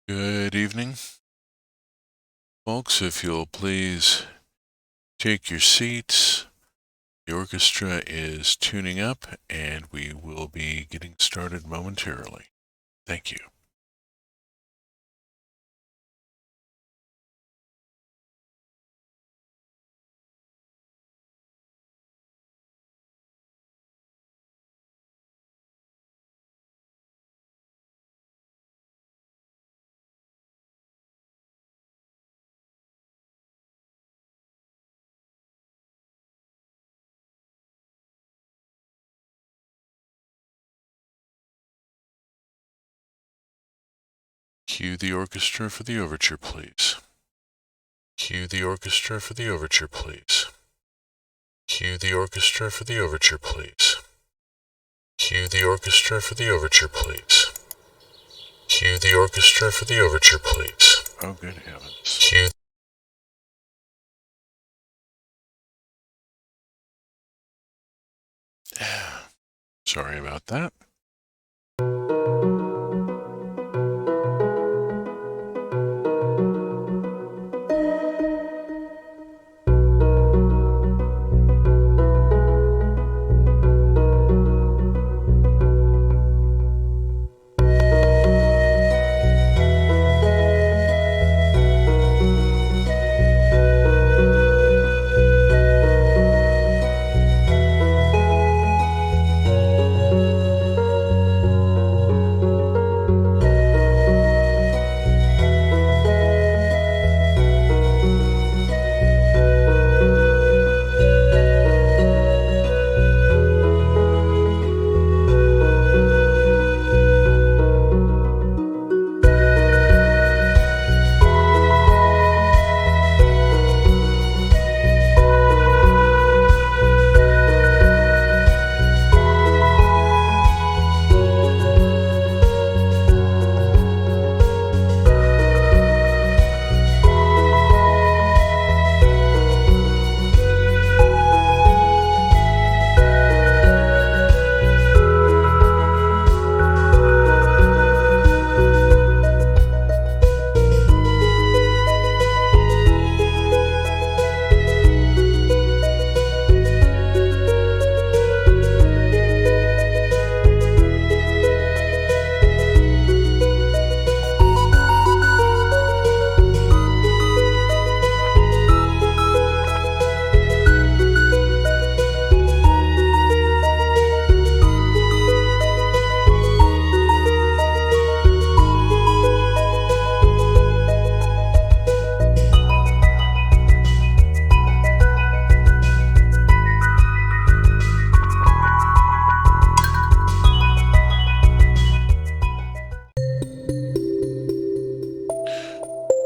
Good evening, folks. If you'll please take your seats, the orchestra is tuning up and we will be getting started momentarily. Thank you. Cue the orchestra for the overture, please. Cue the orchestra for the overture, please. Cue the orchestra for the overture, please. Cue the orchestra for the overture, please. Cue the orchestra for the overture, please. Oh, good heavens. Cue. Sorry about that.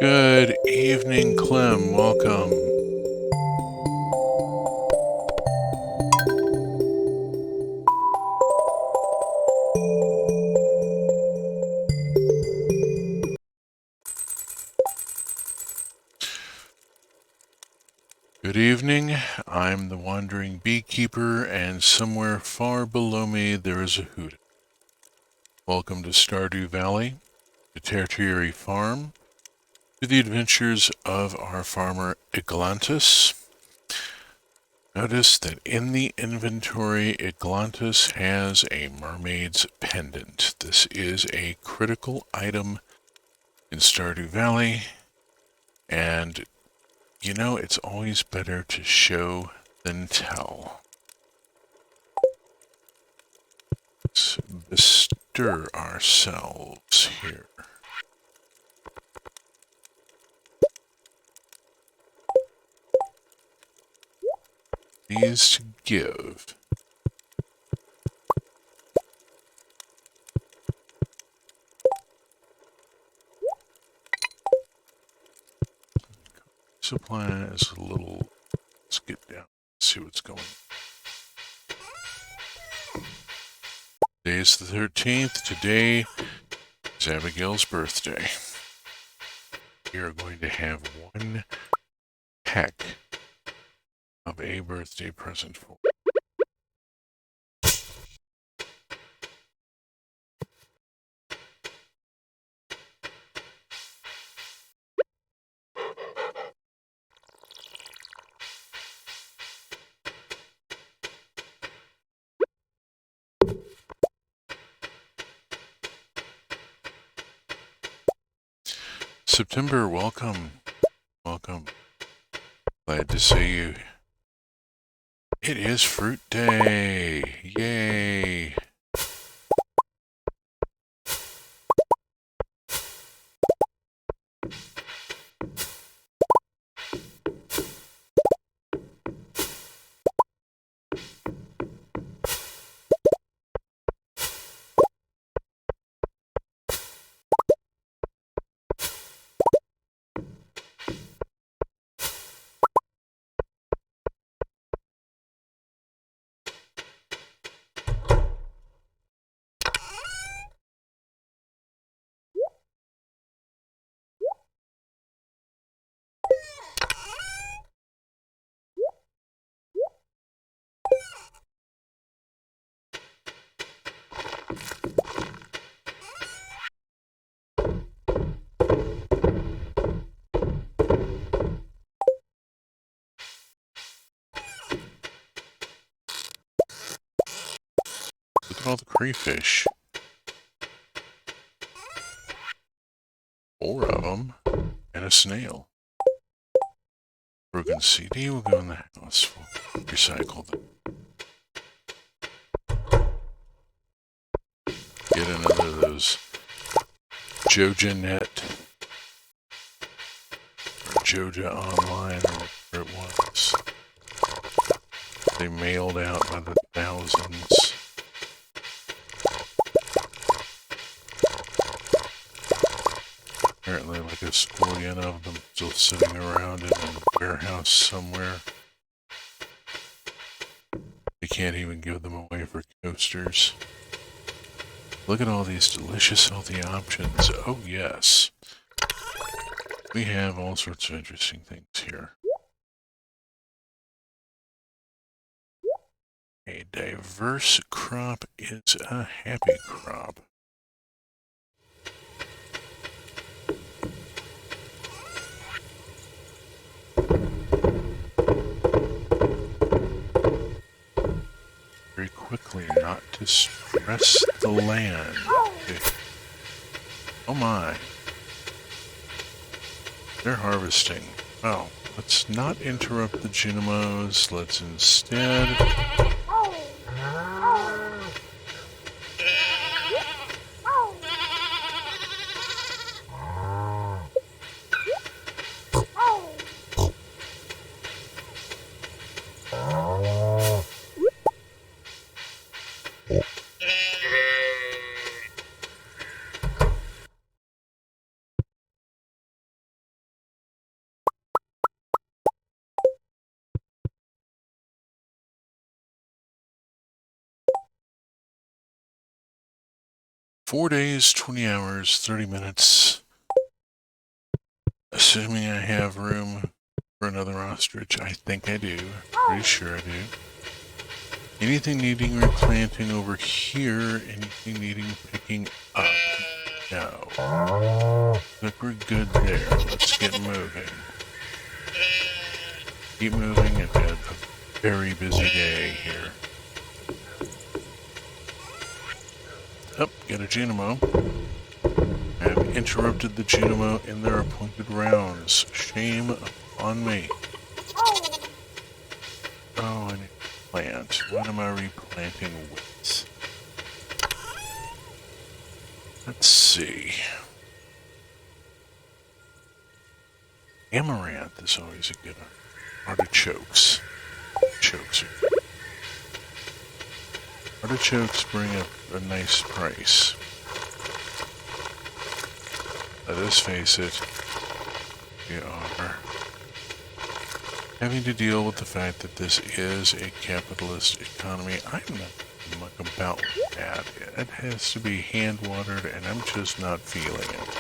Good evening, Clem. Welcome. Good evening. I'm the wandering beekeeper, and somewhere far below me there is a hoot. Welcome to Stardew Valley, the Tertiary farm, to the adventures of our farmer Eglantis. Notice that in the inventory, Eglantis has a mermaid's pendant. This is a critical item in Stardew Valley, and you know, it's always better to show than tell. Let's bestir ourselves here. These to give. Supply is a little. Let's get down, see what's going on. Today's the 13th. Today is Abigail's birthday. We are going to have one heck of a birthday present for her. September, welcome. Welcome. Glad to see you. It is Fruit Day. Yay. Look at all the crayfish. 4 of them. And a snail. Broken CD will go in the house. We'll recycle them. Get another of those JojaNet or Joja Online or whatever it was. They mailed out by the thousands. Apparently like a squillion of them still sitting around in a warehouse somewhere. They can't even give them away for coasters. Look at all these delicious, healthy options. Oh, yes. We have all sorts of interesting things here. A diverse crop is a happy crop. Very quickly, not to stress the land. Okay. Oh my. They're harvesting. Well, let's not interrupt the Junimos. Let's instead... "4 days, 20 hours, 30 minutes. Assuming I have room for another ostrich. I think I do. Pretty sure I do. Anything needing replanting over here? Anything needing picking up? No. Look, we're good there. Let's get moving. Keep moving. I've had a very busy day here. Oh, get a Junimo. I have interrupted the Junimo in their appointed rounds. Shame on me. Oh, I need to plant. What am I replanting with? Let's see. Amaranth is always a good one. Artichokes. Artichokes bring a nice price. Let us face it, we are having to deal with the fact that this is a capitalist economy. I'm not much about that. It has to be hand-watered, and I'm just not feeling it.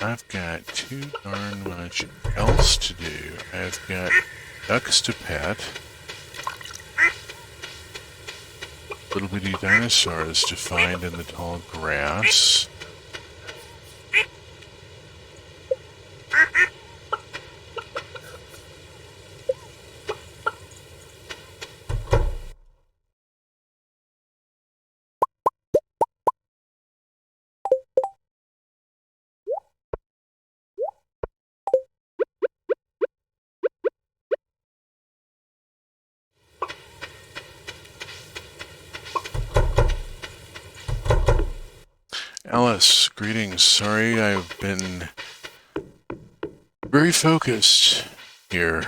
I've got too darn much else to do. I've got ducks to pet, little bitty dinosaurs to find in the tall grass. Alice, greetings. Sorry, I've been very focused here.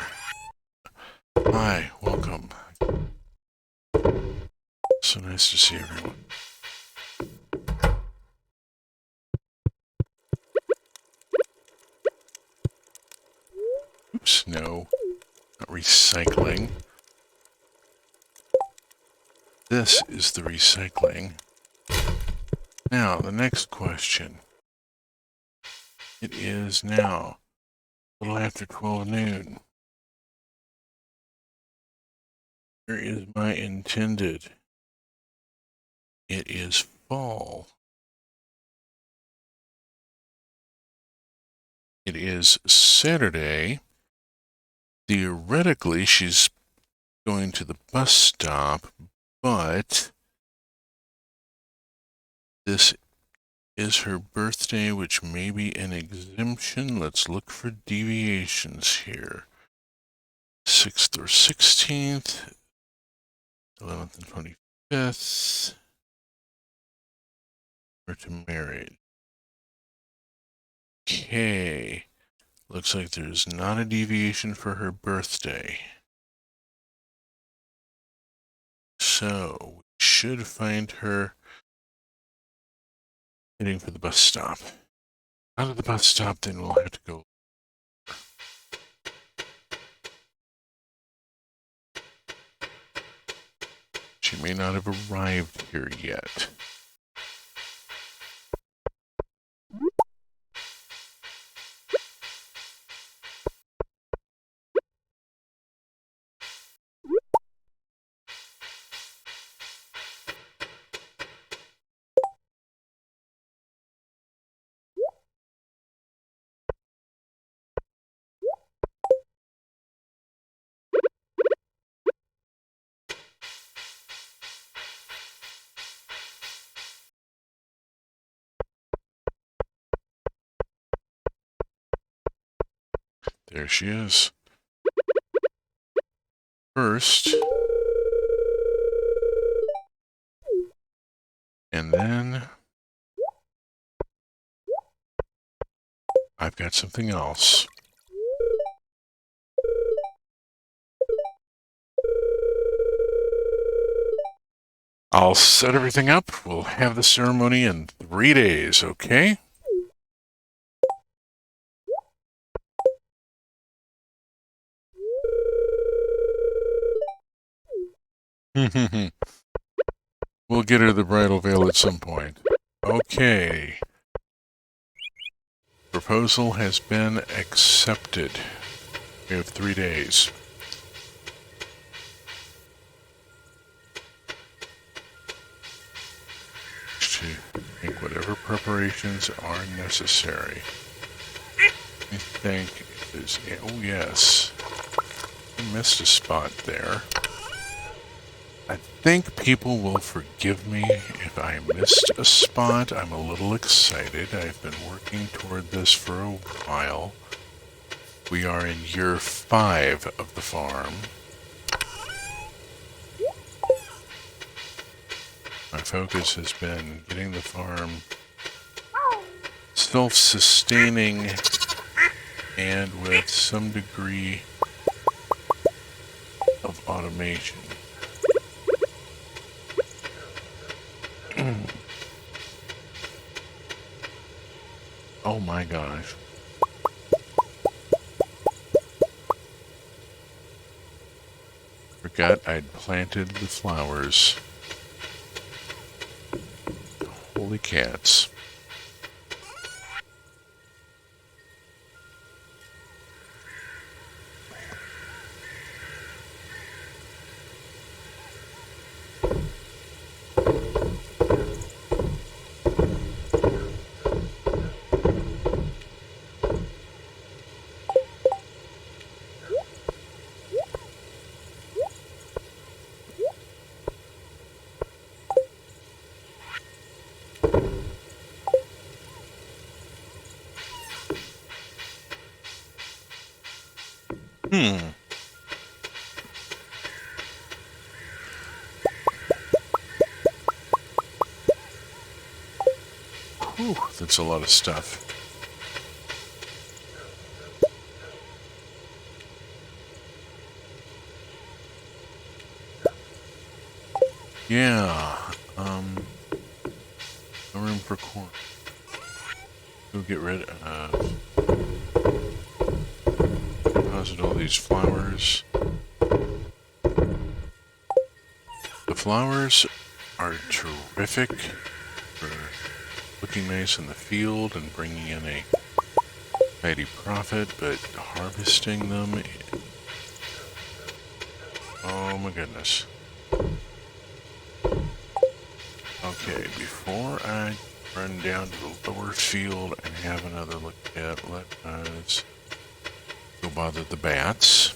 Hi, welcome. So nice to see everyone. Oops, no. Not recycling. This is the recycling. Now, the next question. It is now a little after 12 noon. Here is my intended. It is fall. It is Saturday. Theoretically, she's going to the bus stop, but this is her birthday, which may be an exemption. Let's look for deviations here. 6th or 16th, 11th and 25th, or to married. Okay, looks like there's not a deviation for her birthday. So, we should find her heading for the bus stop. Out of the bus stop, then we'll have to go. She may not have arrived here yet. There she is. First, and then I've got something else. I'll set everything up. We'll have the ceremony in 3 days, okay? We'll get her the bridal veil at some point. Okay. Proposal has been accepted. We have 3 days. To make whatever preparations are necessary. I think it is. Oh, yes. I missed a spot there. I think people will forgive me if I missed a spot. I'm a little excited. I've been working toward this for a while. We are in year 5 of the farm. My focus has been getting the farm self-sustaining and with some degree of automation. Oh my gosh. Forgot I'd planted the flowers. Holy cats. That's a lot of stuff. Yeah, no room for corn. Go get rid of, deposit all these flowers. The flowers are terrific for looking nice in the field and bringing in a tidy profit, but harvesting them, oh my goodness. Okay, before I run down to the lower field and have another look at, let us go bother the bats.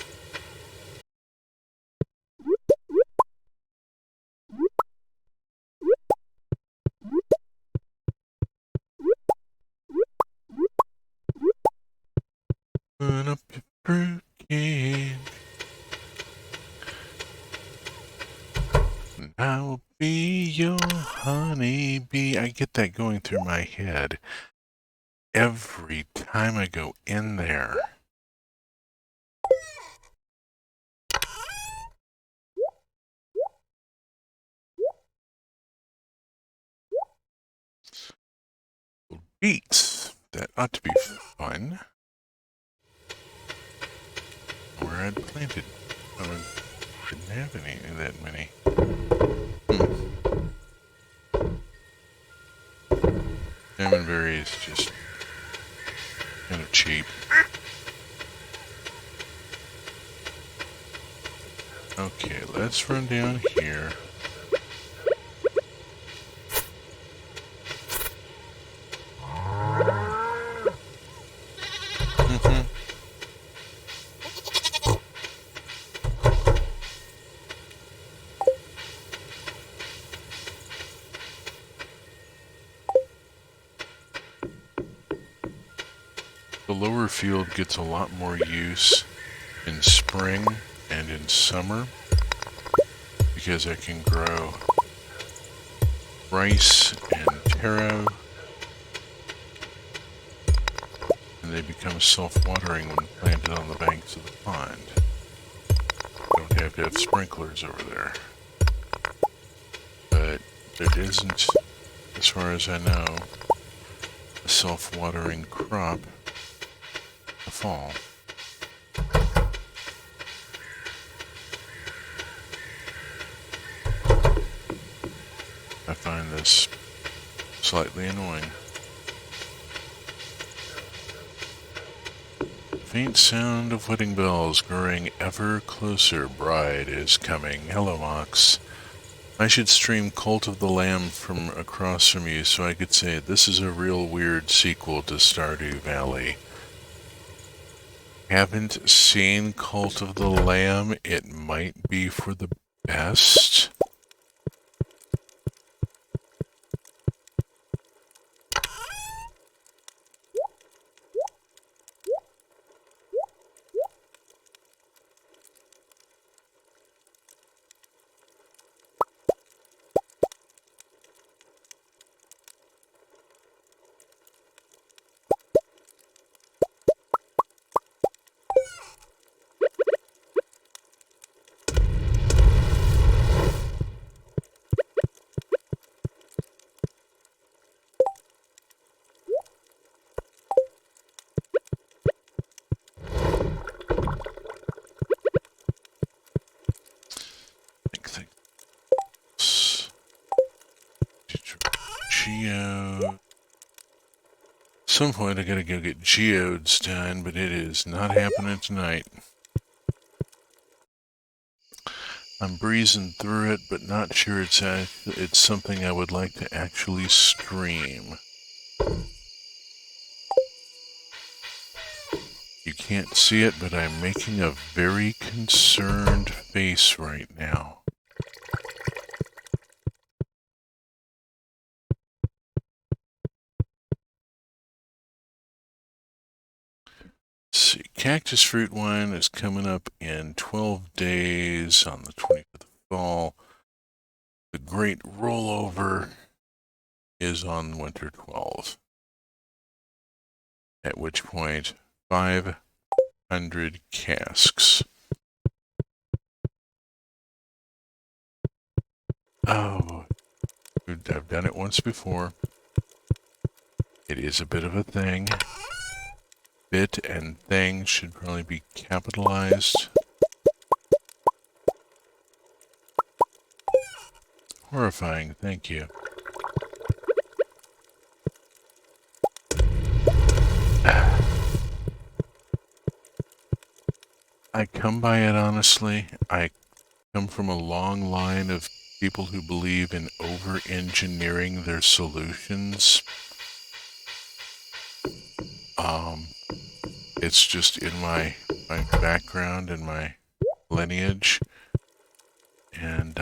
Run up your fruitcake. And I will be your honeybee. I get that going through my head every time I go in there. Beets. That ought to be fun. Where I'd planted. I didn't have any that many. Salmon berries just kind of cheap. Okay, let's run down here. The lower field gets a lot more use in spring and in summer because I can grow rice and taro, and they become self-watering when planted on the banks of the pond. Don't have to have sprinklers over there. But there isn't, as far as I know, a self-watering crop in the fall. I find this slightly annoying. Faint sound of wedding bells growing ever closer. Bride is coming. Hello, Mox. I should stream Cult of the Lamb from across from you so I could say this is a real weird sequel to Stardew Valley. Haven't seen Cult of the Lamb. It might be for the best. Geode. At some point I gotta go get geodes done, but it is not happening tonight. I'm breezing through it, but not sure it's something I would like to actually stream. You can't see it, but I'm making a very concerned face right now. Let's see, Cactus Fruit Wine is coming up in 12 days on the 25th of fall. The Great Rollover is on Winter 12. at which point 500 casks. Oh, I've done it once before. It is a bit of a thing. Bit and thing should probably be capitalized. Horrifying, thank you. I come by it honestly. I come from a long line of people who believe in over-engineering their solutions. It's just in my background and my lineage. And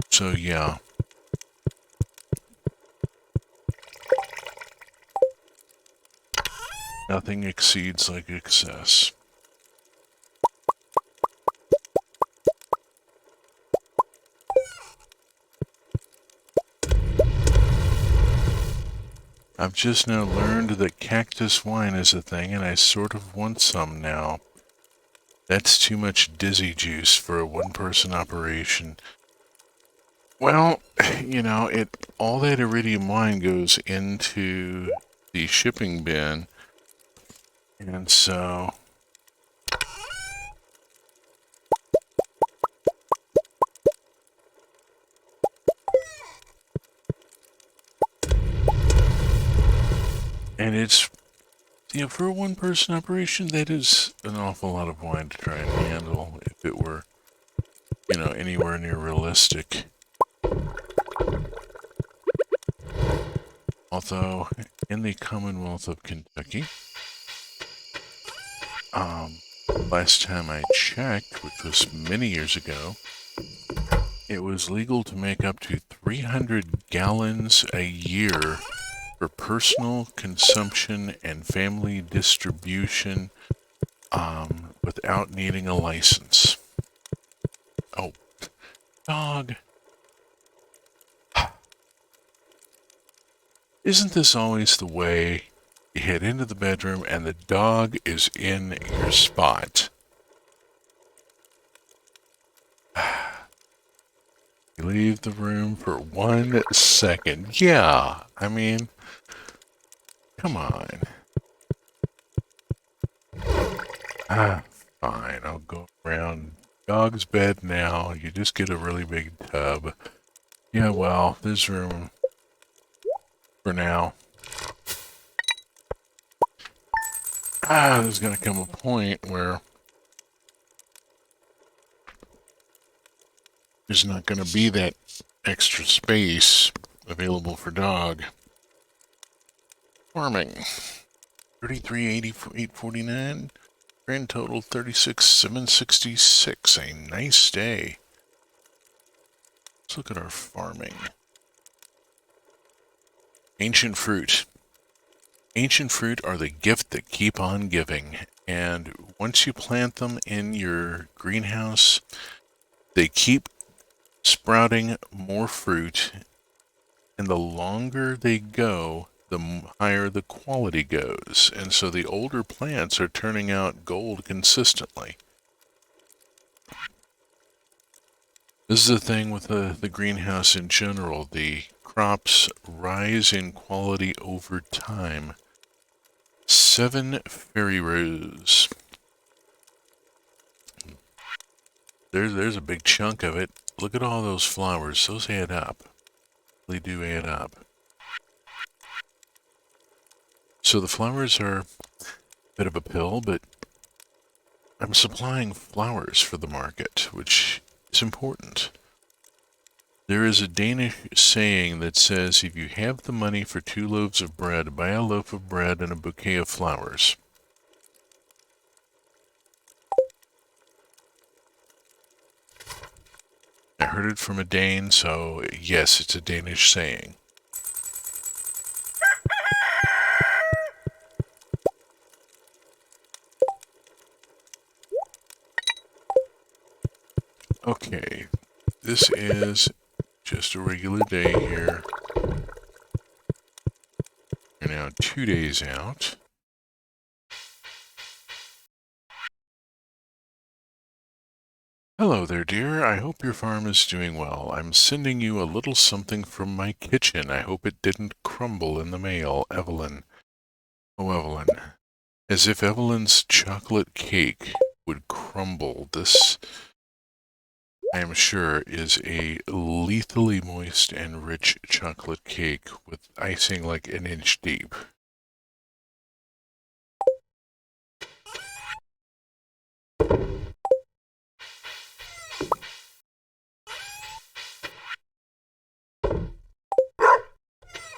so yeah. Nothing exceeds like excess. I've just now learned that cactus wine is a thing, and I sort of want some now. That's too much dizzy juice for a one-person operation. Well, you know, all that iridium wine goes into the shipping bin, and so and it's, you know, for a one-person operation, that is an awful lot of wine to try and handle if it were, you know, anywhere near realistic. Although, in the Commonwealth of Kentucky, last time I checked, which was many years ago, it was legal to make up to 300 gallons a year for personal consumption and family distribution without needing a license. Oh, dog. Isn't this always the way? You head into the bedroom and the dog is in your spot. You leave the room for 1 second. Yeah, I mean, come on. Fine, I'll go around dog's bed now. You just get a really big tub. Yeah, well, there's room for now. There's gonna come a point where there's not gonna be that extra space available for dog. Farming. 33,849. Grand total 36,766. A nice day. Let's look at our farming. Ancient fruit. Ancient fruit are the gift that keep on giving. And once you plant them in your greenhouse, they keep sprouting more fruit. And the longer they go, the higher the quality goes. And so the older plants are turning out gold consistently. This is the thing with the greenhouse in general. The crops rise in quality over time. 7 fairy rose. There's a big chunk of it. Look at all those flowers. Those add up. They do add up. So the flowers are a bit of a pill, but I'm supplying flowers for the market, which is important. There is a Danish saying that says, if you have the money for 2 loaves of bread, buy a loaf of bread and a bouquet of flowers. I heard it from a Dane, so yes, it's a Danish saying. Okay, this is just a regular day here. We're now 2 days out. Hello there, dear. I hope your farm is doing well. I'm sending you a little something from my kitchen. I hope it didn't crumble in the mail, Evelyn. Oh, Evelyn. As if Evelyn's chocolate cake would crumble. This, I am sure, is a lethally moist and rich chocolate cake with icing like an inch deep.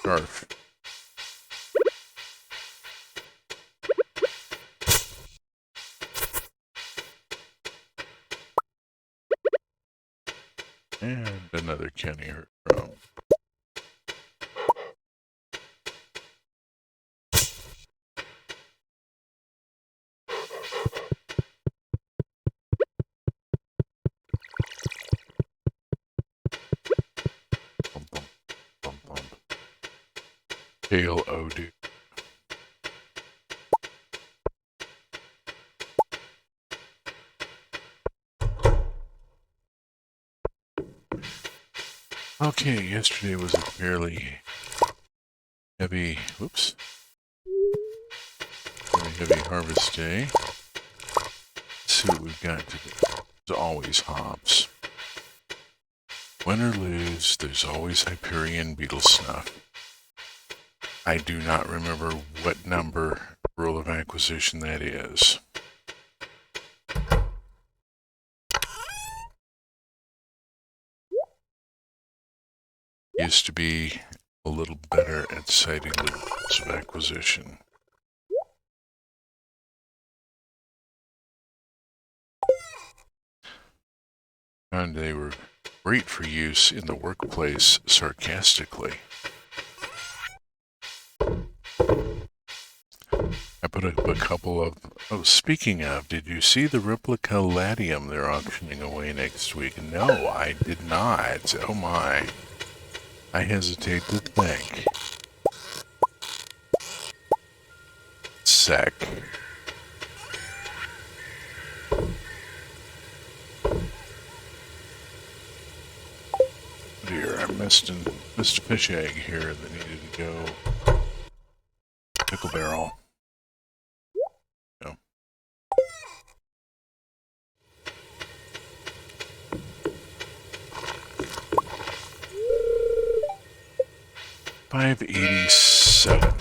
Scarf. And another Kenny heard from. Bum, bum, bum, bum. Hail, oh dude. Okay, yesterday was a fairly heavy, whoops, heavy harvest day. Let's see what we've got today. There's always hops. Win or lose, there's always Hyperion beetle snuff. I do not remember what number rule of acquisition that is. Used to be a little better at citing the rules of acquisition. And they were great for use in the workplace sarcastically. I put up a couple of... Oh, speaking of, did you see the replica Latium they're auctioning away next week? No, I did not. Oh my. I hesitate to think. Sec. Dear, I missed a fish egg here that needed to go. Pickle barrel. Go. $5.87.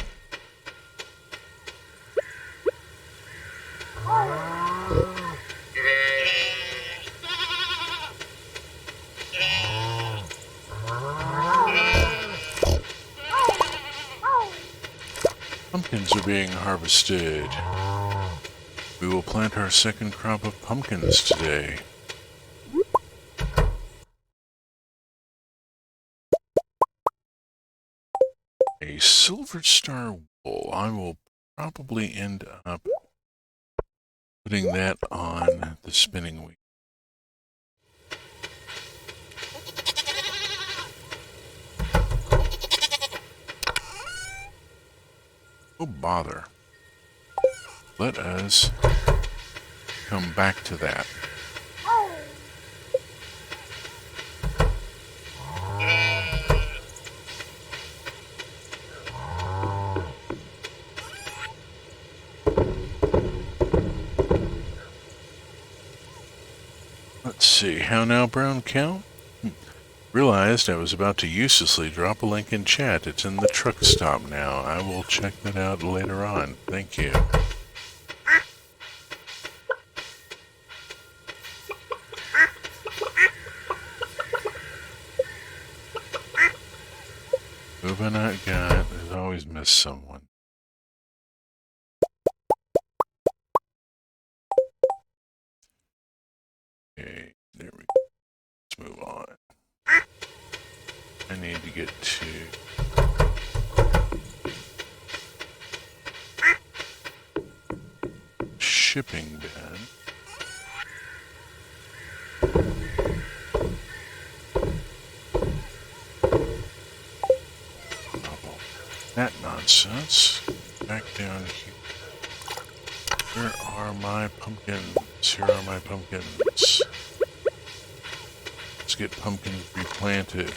Pumpkins are being harvested. We will plant our second crop of pumpkins today. A silver star wool. I will probably end up putting that on the spinning wheel. Oh, bother. Let us come back to that. Let's see. How now, brown cow? Realized I was about to uselessly drop a link in chat. It's in the truck stop now. I will check that out later on. Thank you. Who have I not got? There's always missed someone. Okay, there we go. Let's move on. I need to get to... shipping bin. That nonsense. Back down here. Where are my pumpkins? Here are my pumpkins. Let's get pumpkins replanted.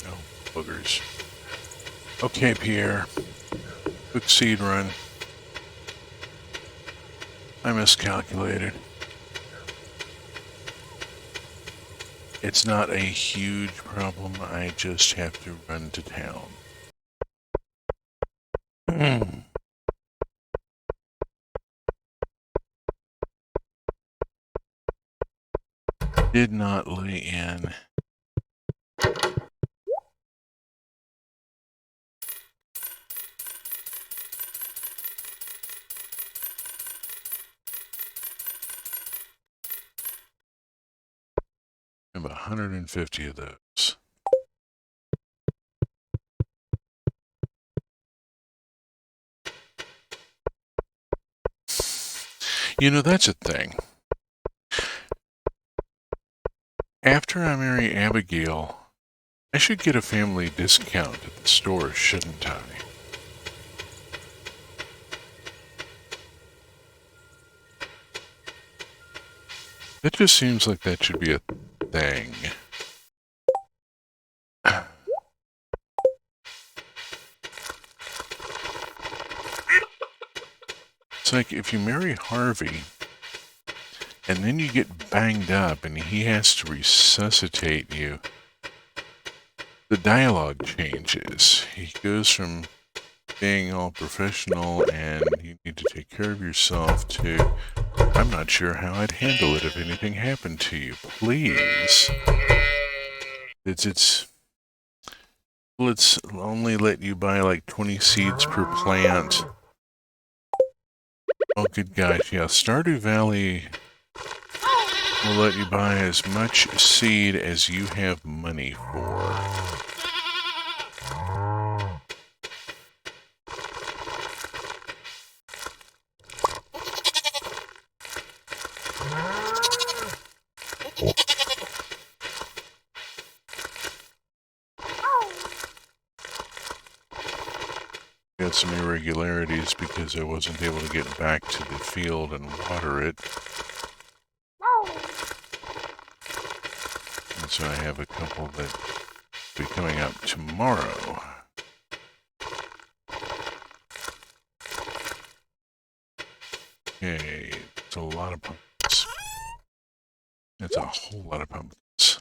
Oh, boogers. Okay, Pierre. Quick seed run. I miscalculated. It's not a huge problem. I just have to run to town. Did not lay in. I have 150 of those. You know, that's a thing. After I marry Abigail, I should get a family discount at the store, shouldn't I? It just seems like that should be a thing. It's like if you marry Harvey, and then you get banged up and he has to resuscitate you, the dialogue changes. He goes from being all professional and you need to take care of yourself to, I'm not sure how I'd handle it if anything happened to you. Please. Let's only let you buy like 20 seeds per plant. Oh, good gosh, yeah. Stardew Valley will let you buy as much seed as you have money for. Got some irregularities because I wasn't able to get back to the field and water it. And so I have a couple that will be coming up tomorrow. Okay, it's a lot of pumpkins. That's a whole lot of pumpkins.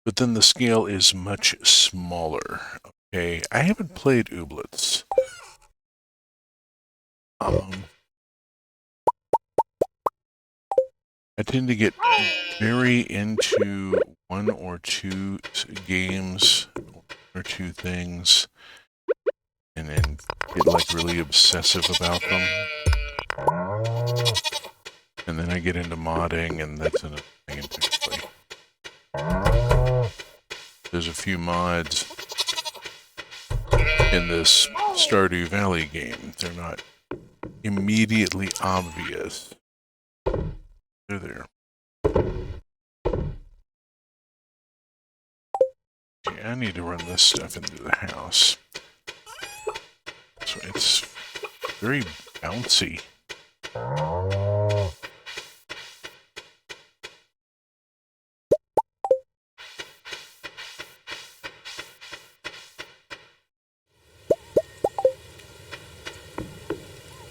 But then the scale is much smaller. Okay, I haven't played Ooblets. I tend to get very into one or two games, or two things, and then get like really obsessive about them. And then I get into modding, and that's another thing entirely. There's a few mods in this Stardew Valley game. They're not immediately obvious. They're there. Okay, I need to run this stuff into the house. So it's very bouncy.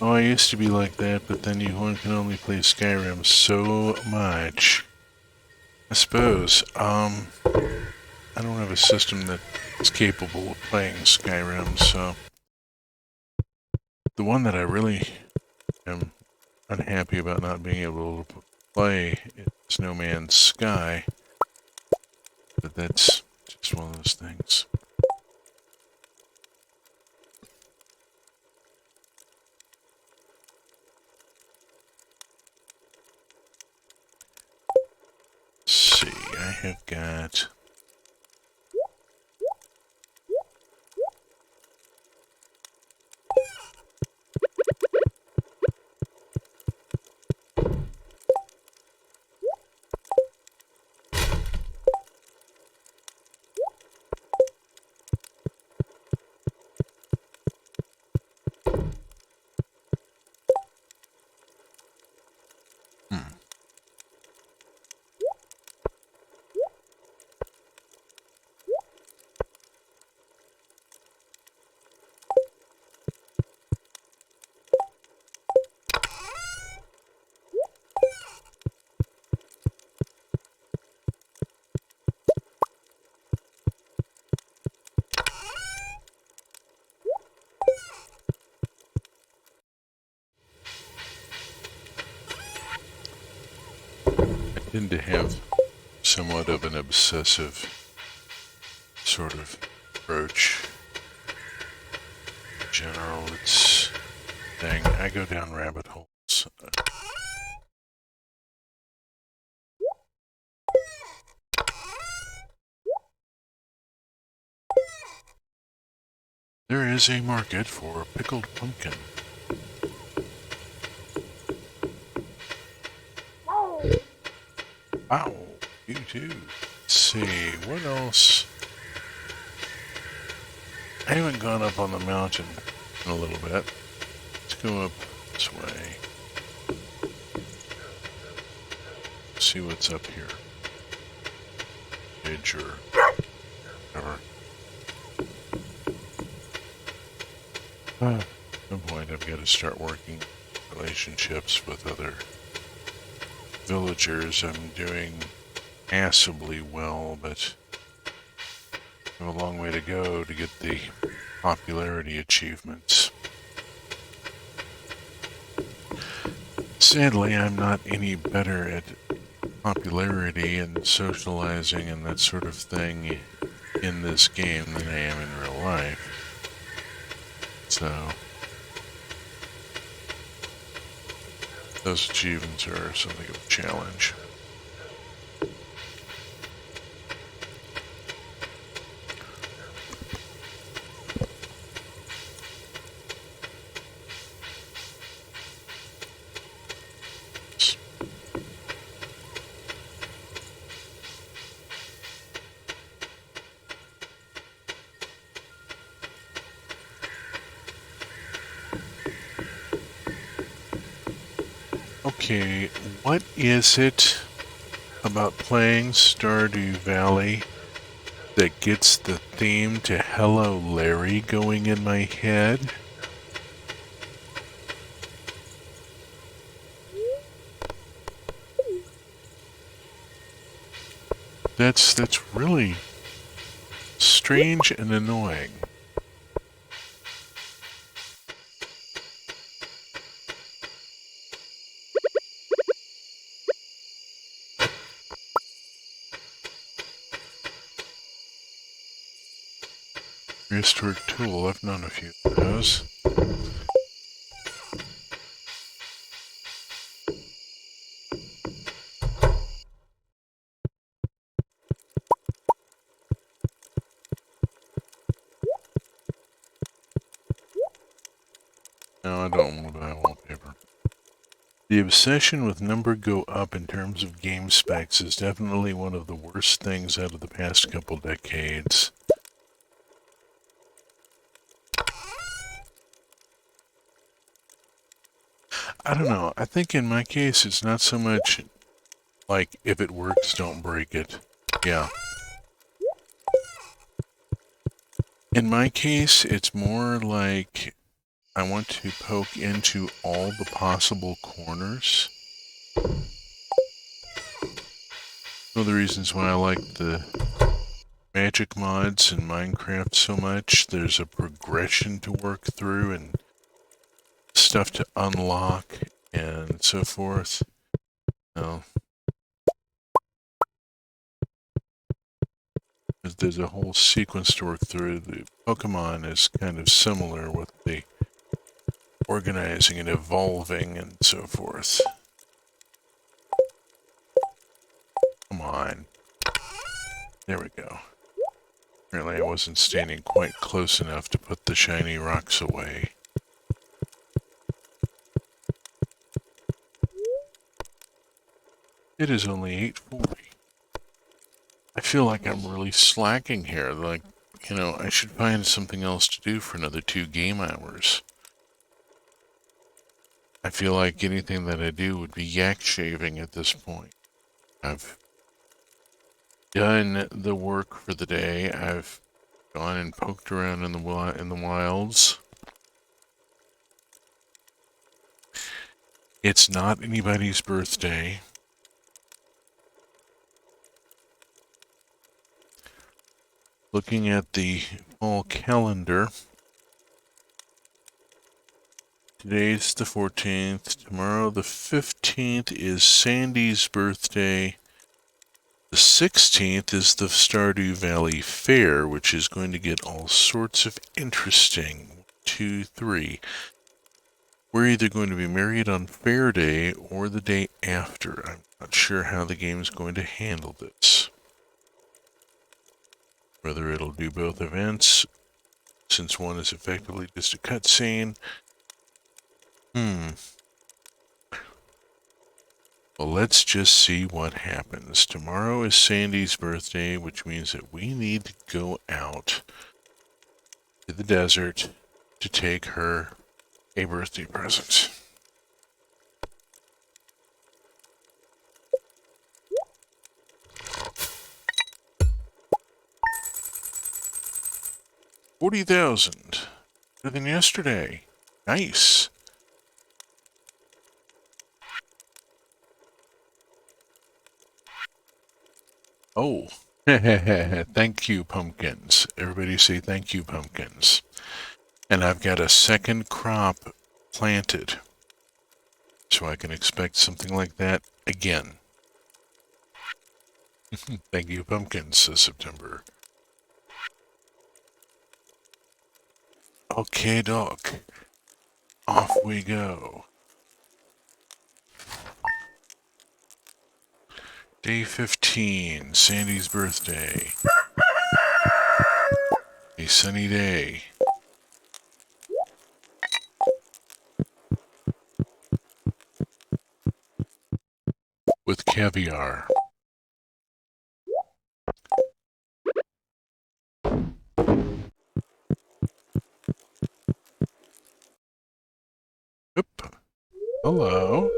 Oh, I used to be like that, but then one can only play Skyrim so much. I suppose. I don't have a system that is capable of playing Skyrim, so the one that I really am unhappy about not being able to play is No Man's Sky, but that's just one of those things. Let's see, I have got... tend to have somewhat of an obsessive sort of approach. In general, it's thing. I go down rabbit holes. There is a market for pickled pumpkin. Wow, you too. Let's see, what else? I haven't gone up on the mountain in a little bit. Let's go up this way. See what's up here. Edge or whatever. At some point I've got to start working relationships with other villagers. I'm doing passably well, but I have a long way to go to get the popularity achievements. Sadly, I'm not any better at popularity and socializing and that sort of thing in this game than I am in real life. So, those achievements are something of a challenge. Okay, what is it about playing Stardew Valley that gets the theme to Hello Larry going in my head? That's really strange and annoying. Restored tool, I've known a few of those. No, I don't want to buy wallpaper. The obsession with number go up in terms of game specs is definitely one of the worst things out of the past couple decades. I don't know. I think in my case, it's not so much like if it works, don't break it. Yeah. In my case, it's more like I want to poke into all the possible corners. One of the reasons why I like the magic mods in Minecraft so much, there's a progression to work through and stuff to unlock and so forth. You know, there's a whole sequence to work through. The Pokemon is kind of similar with the organizing and evolving and so forth. Come on. There we go. Apparently I wasn't standing quite close enough to put the shiny rocks away. It is only 8:40. I feel like I'm really slacking here. Like, you know, I should find something else to do for another 2 game hours. I feel like anything that I do would be yak shaving at this point. I've done the work for the day. I've gone and poked around in the wilds. It's not anybody's birthday. Looking at the fall calendar, Today's the 14th. Tomorrow, the 15th, is Sandy's birthday. The 16th is the Stardew Valley Fair, which is going to get all sorts of interesting. 2, 3. We're either going to be married on Fair Day or the day after. I'm not sure how the game's going to handle this. Whether it'll do both events, since one is effectively just a cutscene. Well, let's just see what happens. Tomorrow is Sandy's birthday, which means that we need to go out to the desert to take her a birthday present. $40,000. Better than yesterday. Nice. Oh. Thank you, pumpkins. Everybody say thank you, pumpkins. And I've got a second crop planted. So I can expect something like that again. Thank you, pumpkins, says September. Okay, Doc. Off we go. Day 15, Sandy's birthday. A sunny day. With caviar. Oop. Hello.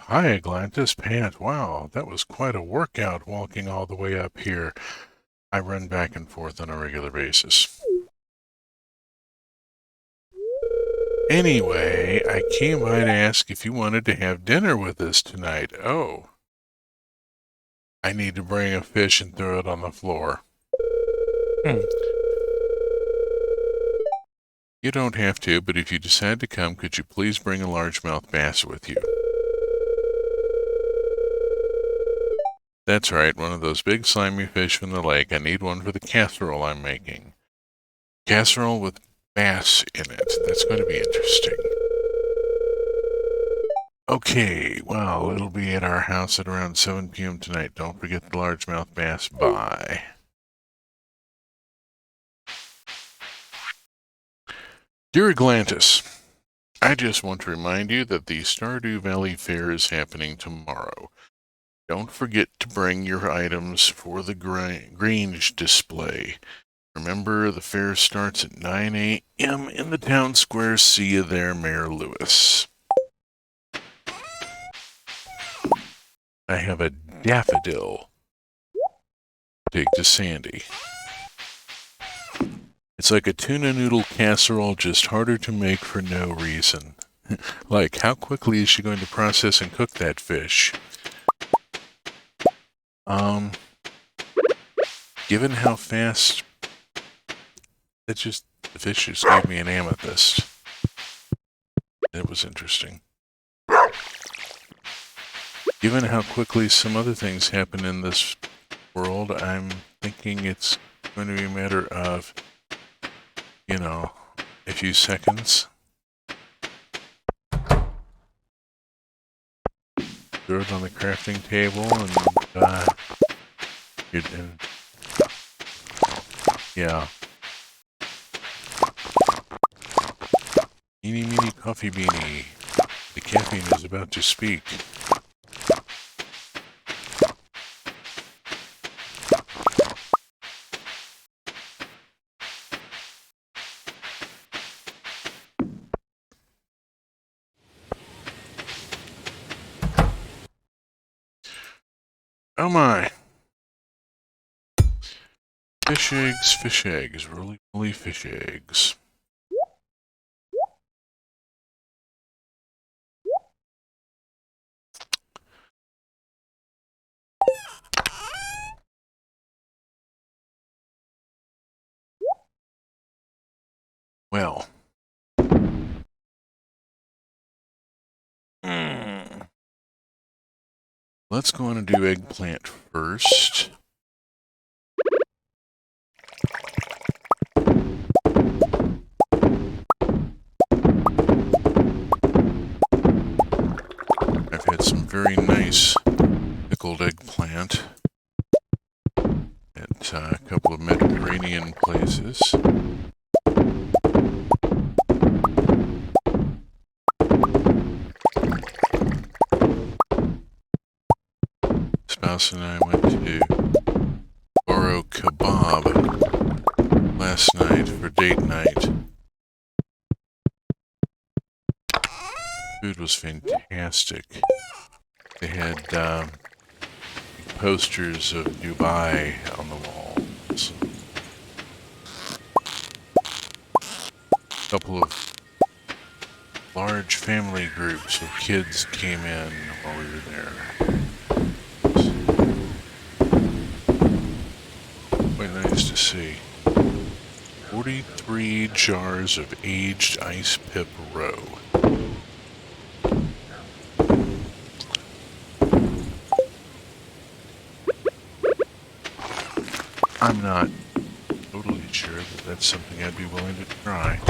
Hi, Atlantis. Pant. Wow, that was quite a workout walking all the way up here. I run back and forth on a regular basis. Anyway, I came by to ask if you wanted to have dinner with us tonight. Oh. I need to bring a fish and throw it on the floor. You don't have to, but if you decide to come, could you please bring a largemouth bass with you? That's right, one of those big slimy fish from the lake. I need one for the casserole I'm making. Casserole with bass in it. That's going to be interesting. Okay, well, it'll be at our house at around 7 p.m. tonight. Don't forget the largemouth bass. Bye. Dear Atlantis, I just want to remind you that the Stardew Valley Fair is happening tomorrow. Don't forget to bring your items for the Grange display. Remember, the fair starts at 9 a.m. in the town square. See you there, Mayor Lewis. I have a daffodil. Take to Sandy. It's like a tuna noodle casserole, just harder to make for no reason. Like, how quickly is she going to process and cook that fish? Given how fast... the fish just gave me an amethyst. It was interesting. Given how quickly some other things happen in this world, I'm thinking it's going to be a matter of, you know, a few seconds. Throw it on the crafting table and yeah. Eeny, meeny, coffee beanie. The caffeine is about to speak. Oh my. Fish eggs, really fish eggs. Well. Let's go on and do eggplant first. I've had some very nice pickled eggplant at a couple of Mediterranean places. Spouse and I went to Boro Kebab last night for date night. Food was fantastic. They had posters of Dubai on the walls. A couple of large family groups of kids came in while we were there. Quite nice to see. 43 jars of aged ice pip roe. I'm not totally sure that that's something I'd be willing to try.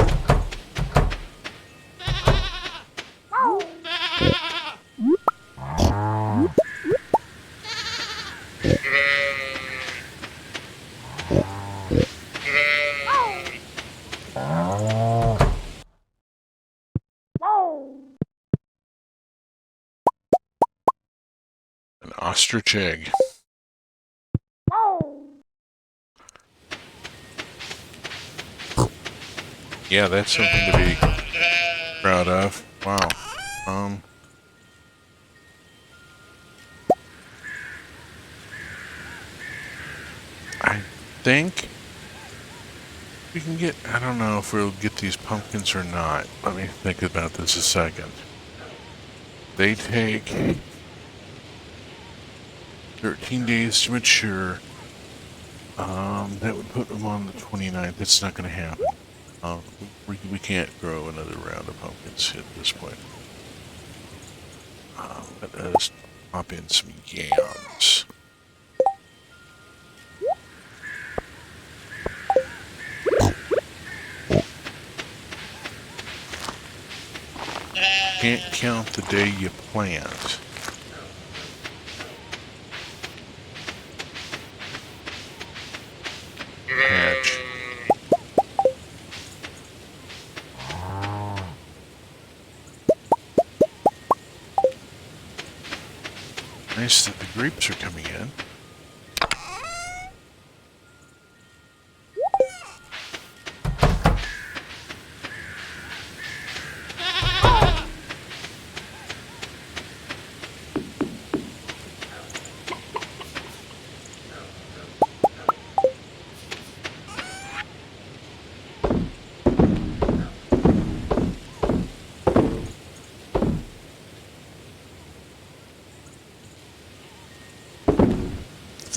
An ostrich egg. Yeah, that's something to be proud of. Wow. I think we can get, I don't know if we'll get these pumpkins or not. Let me think about this a second. They take 13 days to mature. That would put them on the 29th. That's not going to happen. We can't grow another round of pumpkins at this point. Let us pop in some yams. Can't count the day you plant. Patch. Nice that the grapes are coming in.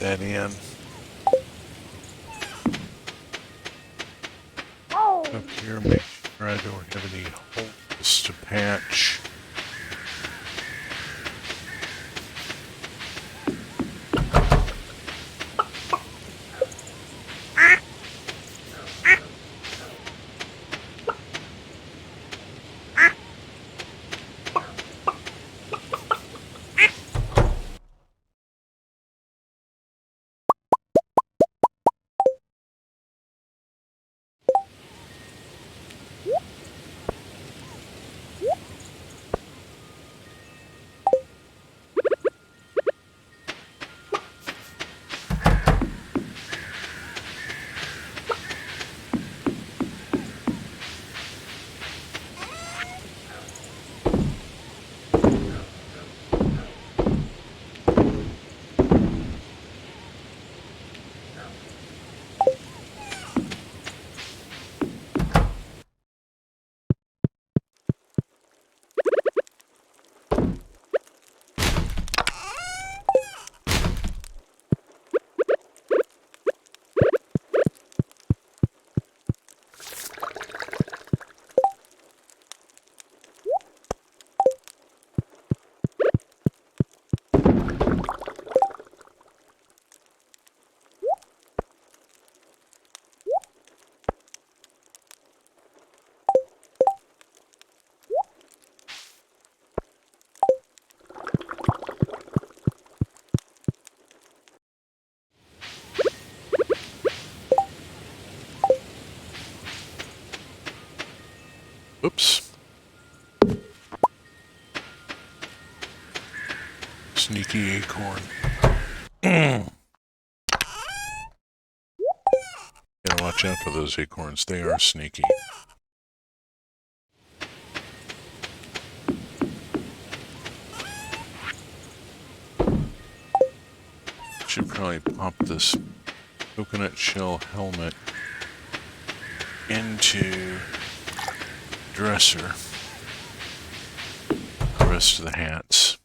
That in. Up here, make sure I don't have any holes to patch. Sneaky acorn. Gotta watch out for those acorns. They are sneaky. Should probably pop this coconut shell helmet into dresser. The rest of the hats.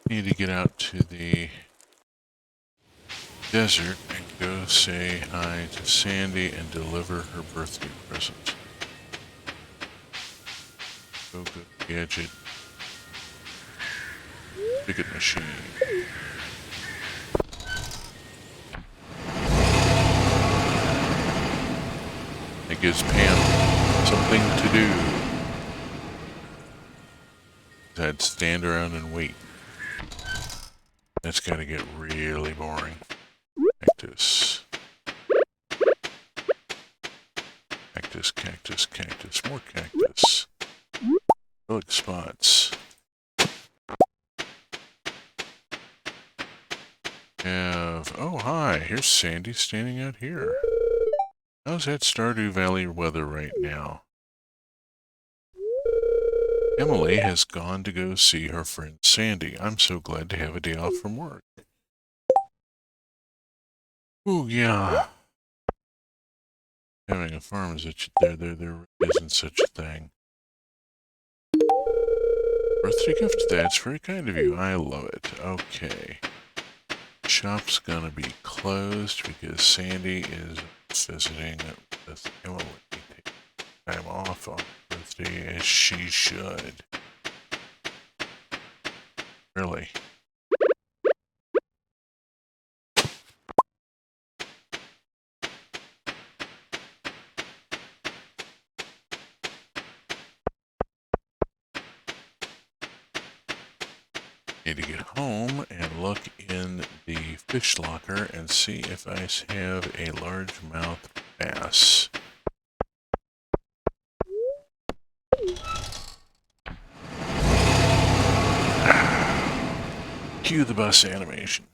Need to get out to the desert and go say hi to Sandy and deliver her birthday present. Go gadget. Ticket machine. It gives Pam something to do. I'd stand around and wait. That's gotta get really boring. Cactus. Cactus, cactus, cactus. More cactus. Look, spots. Oh, hi. Here's Sandy standing out here. How's that Stardew Valley weather right now? Emily has gone to go see her friend Sandy. I'm so glad to have a day off from work. Oh, yeah. Having a farm is there isn't such a thing. Birthday gift? That's very kind of you. I love it. Okay. Shop's gonna be closed because Sandy is visiting with Emily. Take time off on birthday as she should. Really? Need to get home and look in the fish locker and see if I have a largemouth bass. Cue the bus animation.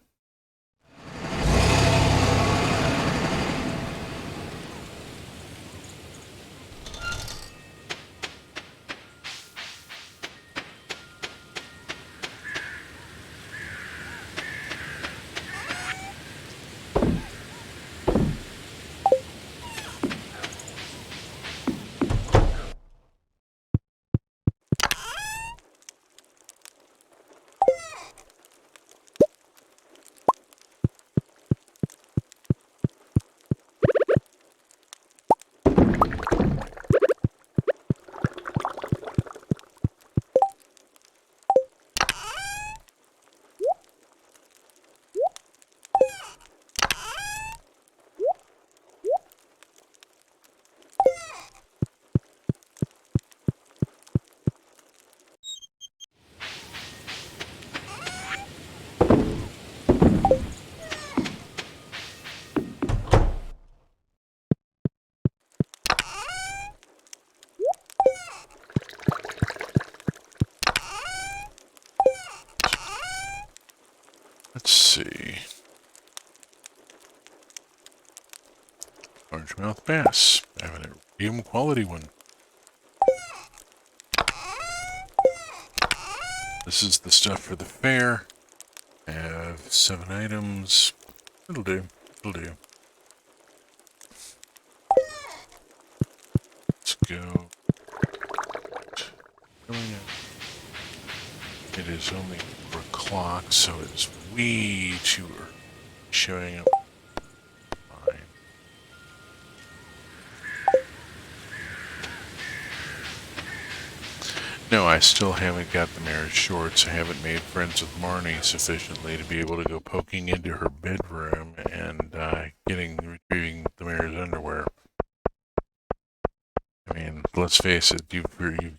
Let's see. Largemouth bass. I have a medium quality one. This is the stuff for the fair. I have 7 items. It'll do. It'll do. Let's go. It is only 4 o'clock, so it's way too early. Showing up. Fine. No, I still haven't got the mare's shorts. I haven't made friends with Marnie sufficiently to be able to go poking into her bedroom and retrieving the mare's underwear. I mean, let's face it, you've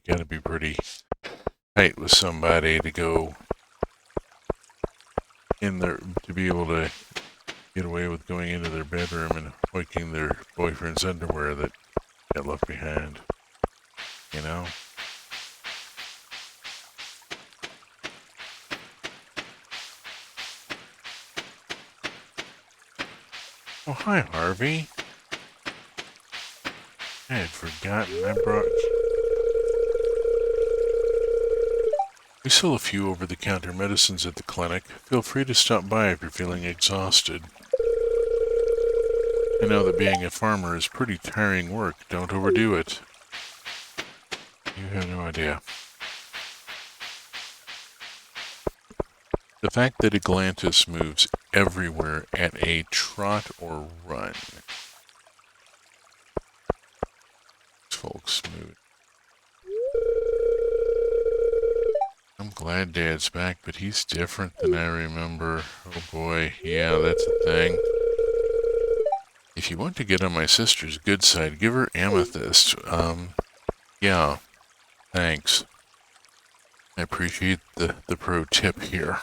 got to be pretty tight with somebody to go in there, to be able to get away with going into their bedroom and hoiking their boyfriend's underwear that got left behind. You know? Oh, hi, Harvey. I had forgotten I brought... We sell a few over-the-counter medicines at the clinic. Feel free to stop by if you're feeling exhausted. I know that being a farmer is pretty tiring work. Don't overdo it. You have no idea. The fact that Atlantis moves everywhere at a trot or run. Folks mood. I'm glad Dad's back, but he's different than I remember. Oh boy, yeah, that's a thing. If you want to get on my sister's good side, give her amethyst. Yeah, thanks. I appreciate the pro tip here.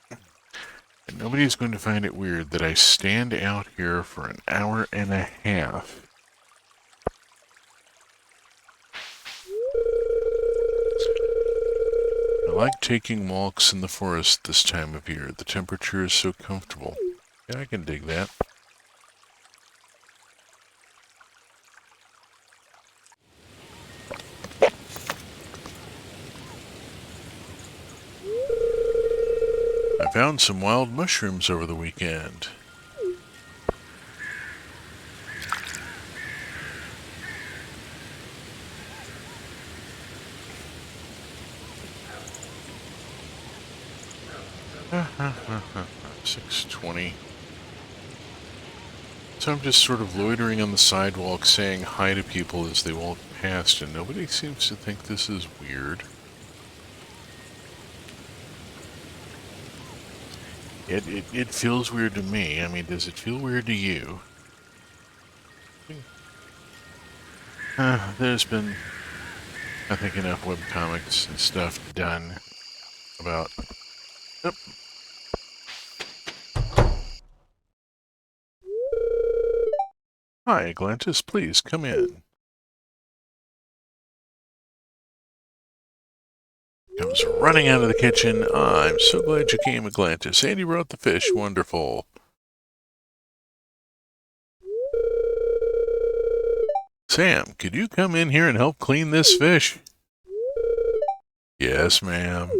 And nobody's going to find it weird that I stand out here for an hour and a half. I like taking walks in the forest this time of year. The temperature is so comfortable. Yeah, I can dig that. I found some wild mushrooms over the weekend. $6.20. So I'm just sort of loitering on the sidewalk saying hi to people as they walk past, and nobody seems to think this is weird. It feels weird to me. I mean, does it feel weird to you? There's been, I think, enough webcomics and stuff done about... Oop. Hi, Atlantis, please come in. Comes running out of the kitchen. I'm so glad you came, Atlantis. Andy brought the fish. Wonderful. Sam, could you come in here and help clean this fish? Yes, ma'am.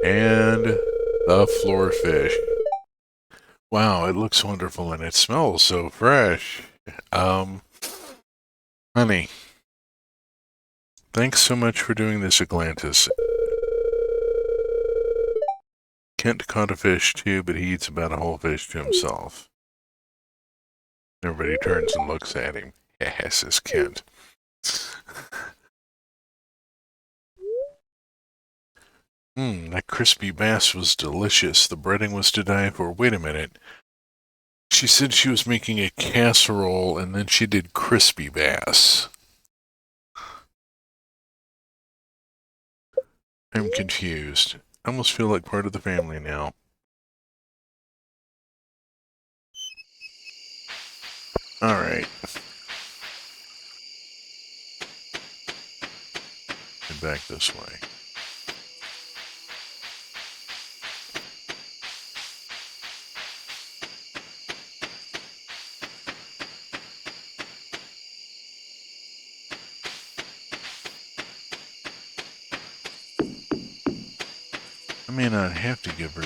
And the floor fish. Wow, it looks wonderful and it smells so fresh. Honey, thanks so much for doing this, Atlantis. Kent caught a fish too, but he eats about a whole fish to himself. Everybody turns and looks at him. Yes, says Kent. That crispy bass was delicious. The breading was to die for. Wait a minute. She said she was making a casserole and then she did crispy bass. I'm confused. I almost feel like part of the family now. Alright. Head back this way. I may not have to give her...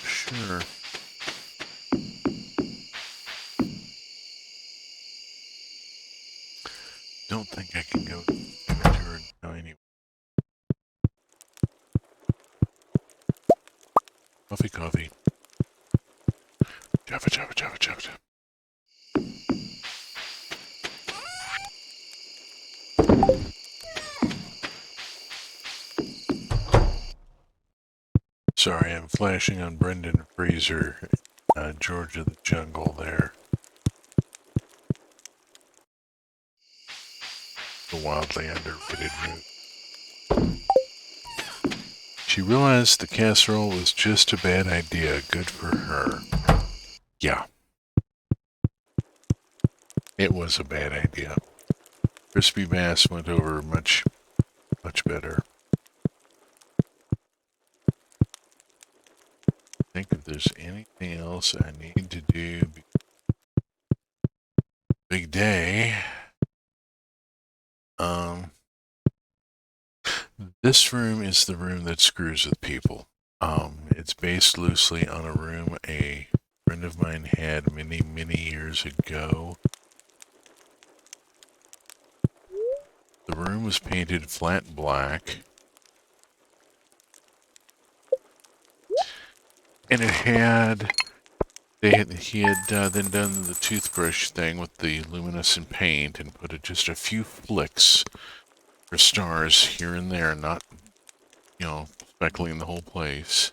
Sure. Don't think I can go give it to her now anyway. Coffee, coffee. Java, Java, Java, Java, Java. Sorry, I'm flashing on Brendan Fraser, George of the Jungle there. The wildly underrated movie. She realized the casserole was just a bad idea. Good for her. Yeah, it was a bad idea. Crispy bass went over much, much better. I think if there's anything else I need to do, big day. This room is the room that screws with people. It's based loosely on a room a friend of mine had many, many years ago. The room was painted flat black, and he had then done the toothbrush thing with the luminescent paint and put just a few flicks for stars here and there, not, speckling the whole place.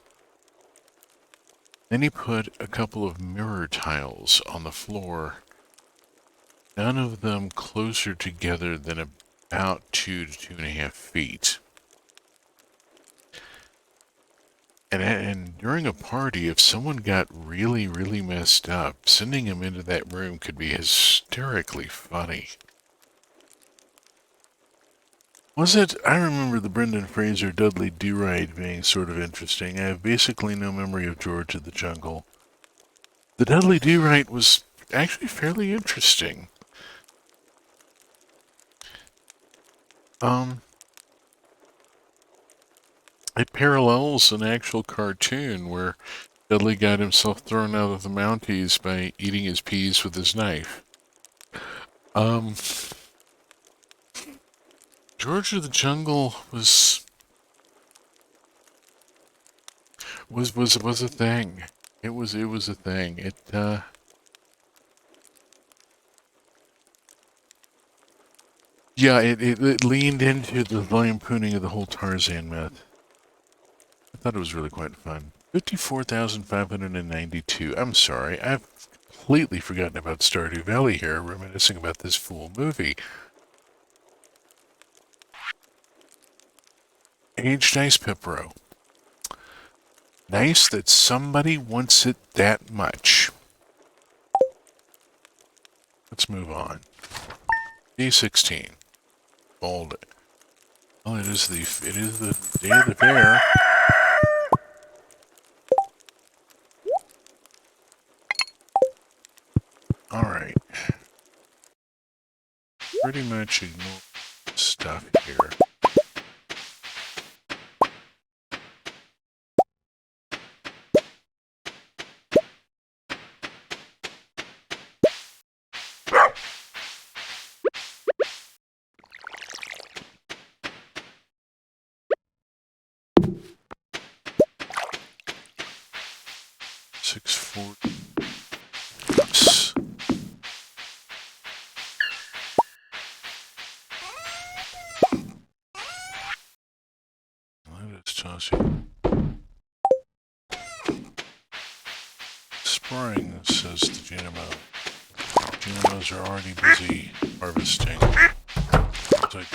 Then he put a couple of mirror tiles on the floor, none of them closer together than about 2 to 2.5 feet. And during a party, if someone got really, really messed up, sending him into that room could be hysterically funny. Was it? I remember the Brendan Fraser Dudley Do-Right being sort of interesting. I have basically no memory of George of the Jungle. The Dudley Do-Right was actually fairly interesting. It parallels an actual cartoon where Dudley got himself thrown out of the Mounties by eating his peas with his knife. George of the Jungle was a thing. It was a thing. It leaned into the lampooning of the whole Tarzan myth. I thought it was really quite fun. 54,592. I'm sorry, I've completely forgotten about Stardew Valley here, reminiscing about this fool movie. Aged Ice Pipro. Nice that somebody wants it that much. Let's move on. D16. Bold. Well, it is the day of the fair. All right. Pretty much ignore stuff here. Oops. That is tossing. Spring, says the GMO. GMOs are already busy harvesting. It's like,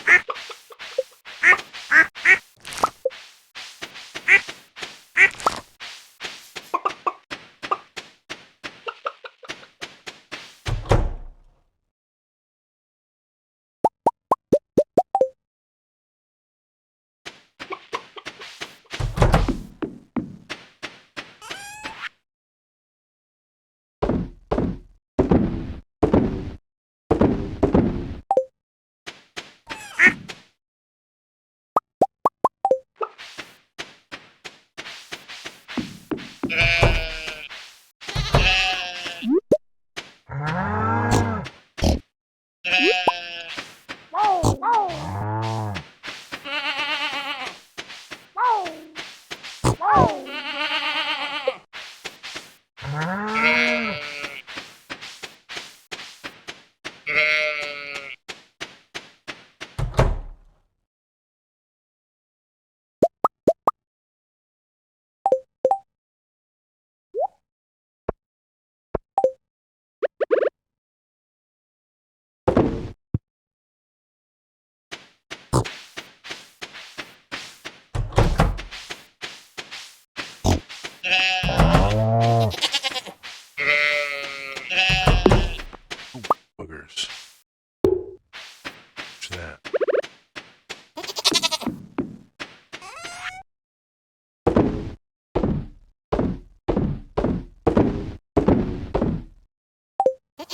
that?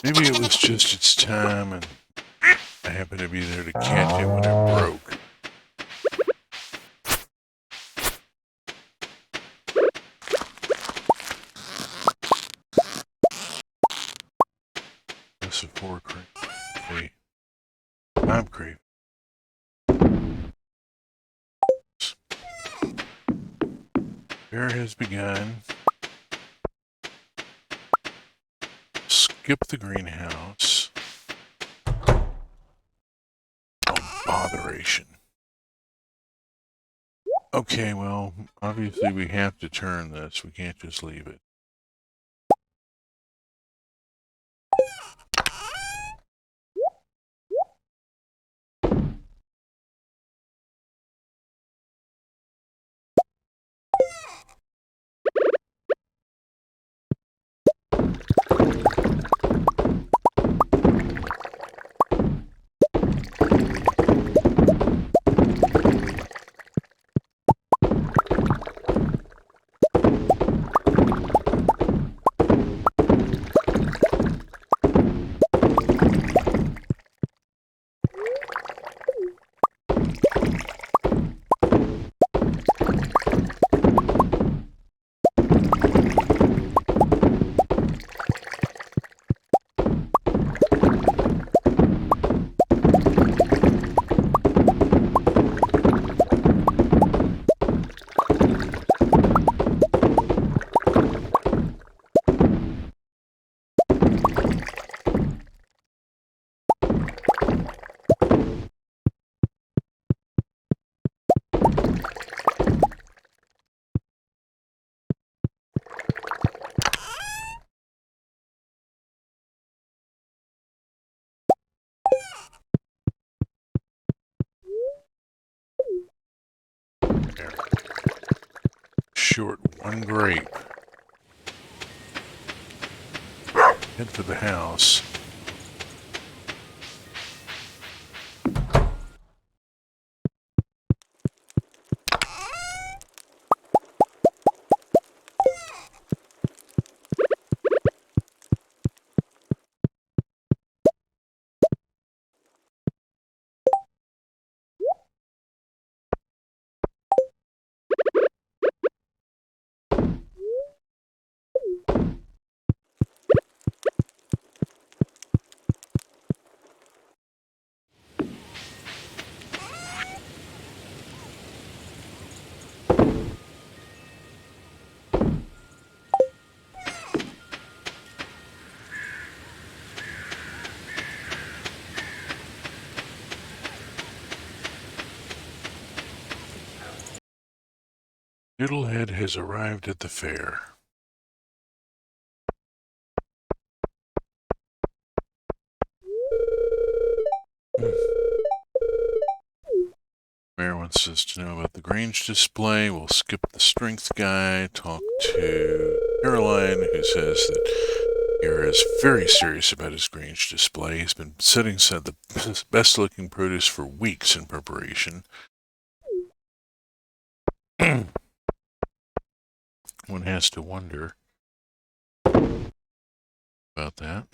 Maybe it was just its time and I happened to be there to catch it when it broke. That's a 4 crate. Hey, I'm craving. Fair has begun. Skip the greenhouse. Oh, botheration. Okay, well, obviously we have to turn this. We can't just leave it. There. Short one grape. Head for the house. Noodlehead has arrived at the fair. Mayor wants us to know about the Grange display. We'll skip the strength guy, talk to Caroline, who says that Pierre is very serious about his Grange display. He's been setting aside the best looking produce for weeks in preparation. One has to wonder about that.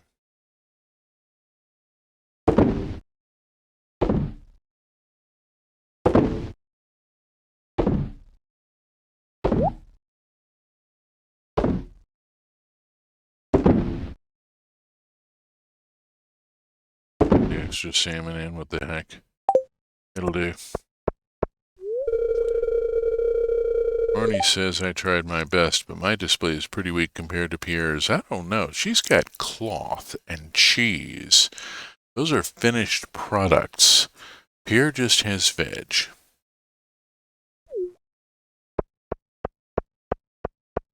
The extra salmon in, what the heck. It'll do. Arnie says I tried my best, but my display is pretty weak compared to Pierre's. I don't know. She's got cloth and cheese. Those are finished products. Pierre just has veg.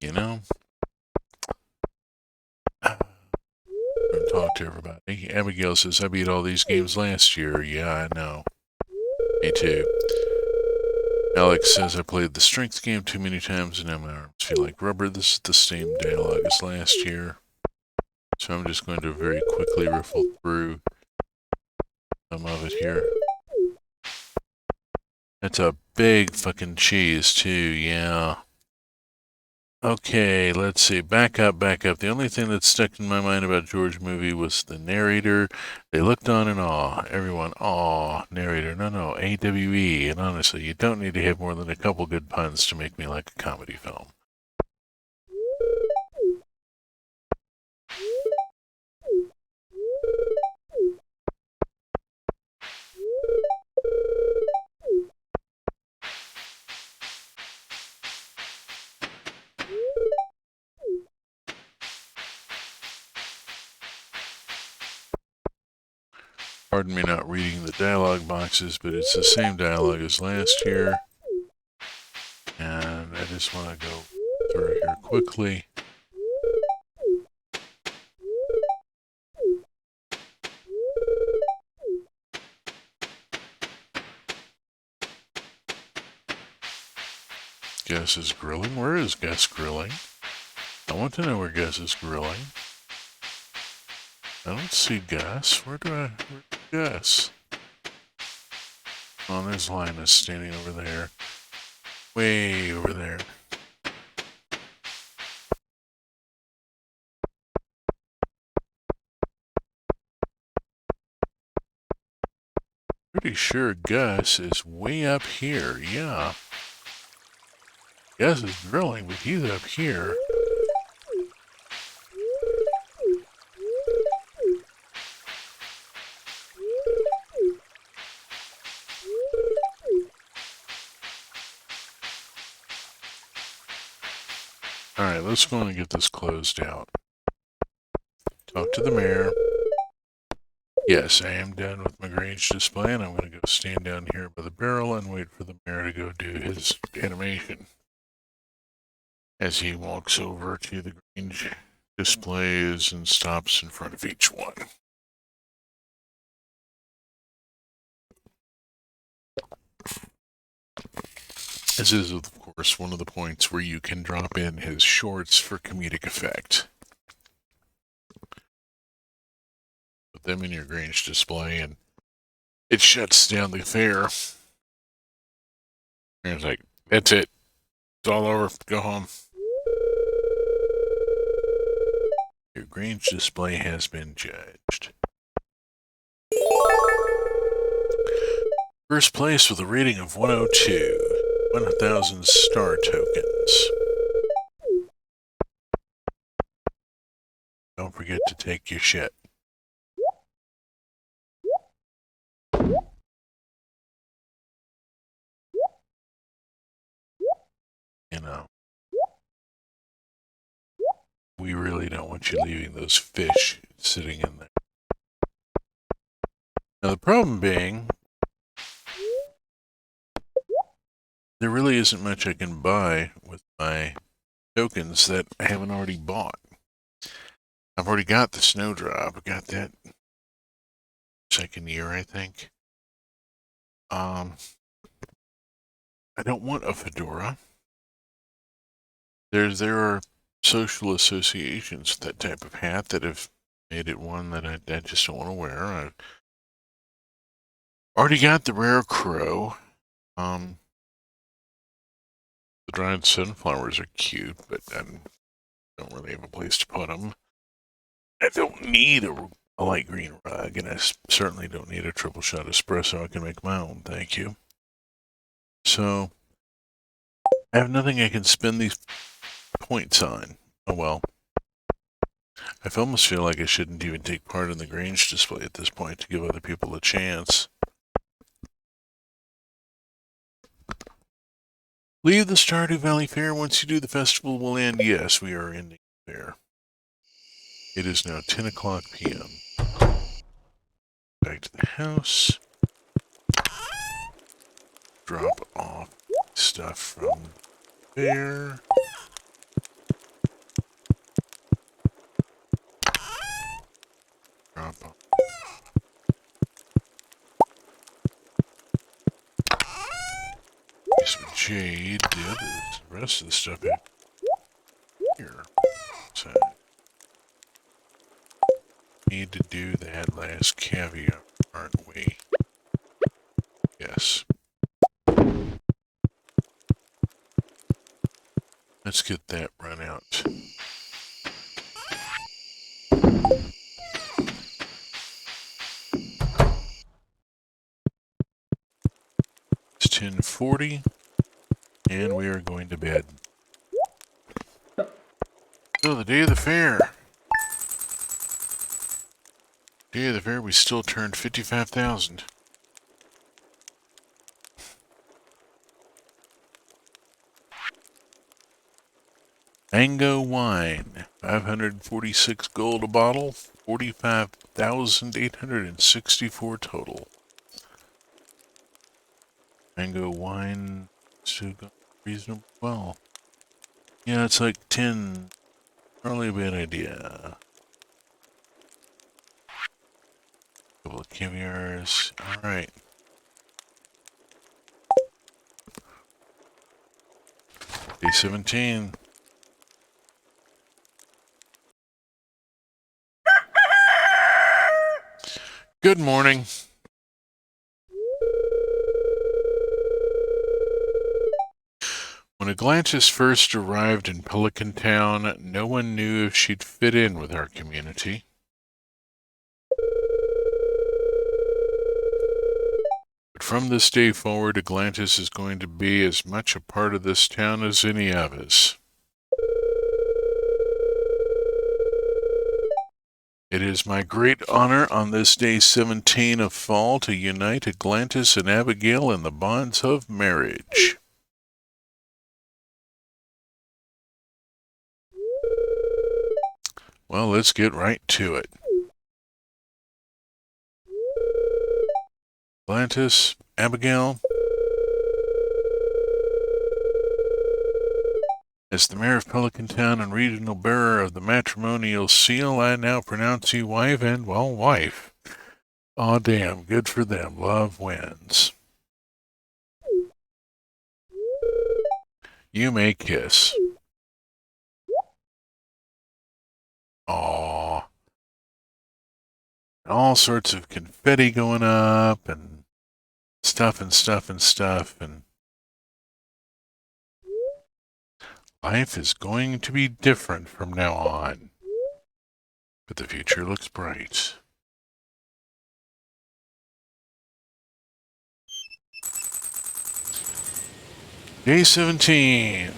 You know? Talk to everybody. Abigail says, I beat all these games last year. Yeah, I know. Me too. Alex says, I played the strength game too many times and now my arms feel like rubber. This is the same dialogue as last year. So I'm just going to very quickly riffle through some of it here. That's a big fucking cheese, too, yeah. Okay, let's see. Back up, back up. The only thing that stuck in my mind about George movie was the narrator. They looked on in awe. Everyone, awe. Narrator, no, AWE. And honestly, you don't need to have more than a couple good puns to make me like a comedy film. Pardon me not reading the dialogue boxes, but it's the same dialogue as last year. And I just want to go through here quickly. Gus is grilling. Where is Gus grilling? I want to know where Gus is grilling. I don't see Gus. Where's Gus? Oh, there's Linus standing over there. Way over there. Pretty sure Gus is way up here. Yeah. Gus is grilling, but he's up here. Alright, let's go and get this closed out. Talk to the mayor. Yes, I am done with my Grange display, and I'm going to go stand down here by the barrel and wait for the mayor to go do his animation. As he walks over to the Grange displays and stops in front of each one. This is, of course, one of the points where you can drop in his shorts for comedic effect. Put them in your Grange display, and it shuts down the fair. And it's like, that's it. It's all over. Go home. Your Grange display has been judged. First place with a rating of 102. 1,000 star tokens. Don't forget to take your shit. You know, we really don't want you leaving those fish sitting in there. Now, the problem being, there really isn't much I can buy with my tokens that I haven't already bought. I've already got the snowdrop. I got that second year, I think. I don't want a fedora. There are social associations with that type of hat that have made it one that I just don't want to wear. I've already got the rare crow. The dried sunflowers are cute, but I don't really have a place to put them. I don't need a light green rug, and I certainly don't need a triple shot espresso. I can make my own, thank you. So, I have nothing I can spend these points on. Oh well. I almost feel like I shouldn't even take part in the Grange display at this point to give other people a chance. Leave the Stardew Valley Fair. Once you do, the festival will end. Yes, we are ending the fair. It is now 10 o'clock p.m. Back to the house. Drop off stuff from there. Drop off. Some jade. The rest of the stuff in here. So, need to do that last caveat, aren't we? Yes. Let's get that run out. It's 10:40, and we are going to bed. So the day of the fair. Day of the fair, we still turned 55,000. Mango wine, 546 gold a bottle, 45,864 total. Mango wine, still got reasonable well. Yeah, it's like 10. Probably a bad idea. Couple of caviars. Alright. Day 17. Good morning. When Atlantis first arrived in Pelican Town, no one knew if she'd fit in with our community. But from this day forward, Atlantis is going to be as much a part of this town as any of us. It is my great honor on this day 17 of fall to unite Atlantis and Abigail in the bonds of marriage. Well, let's get right to it. Atlantis, Abigail. As the mayor of Pelican Town and regional bearer of the matrimonial seal, I now pronounce you wife and, well, wife. Aw, damn, good for them. Love wins. You may kiss. Aw. All sorts of confetti going up and stuff and stuff and stuff, and life is going to be different from now on. But the future looks bright. Day 17.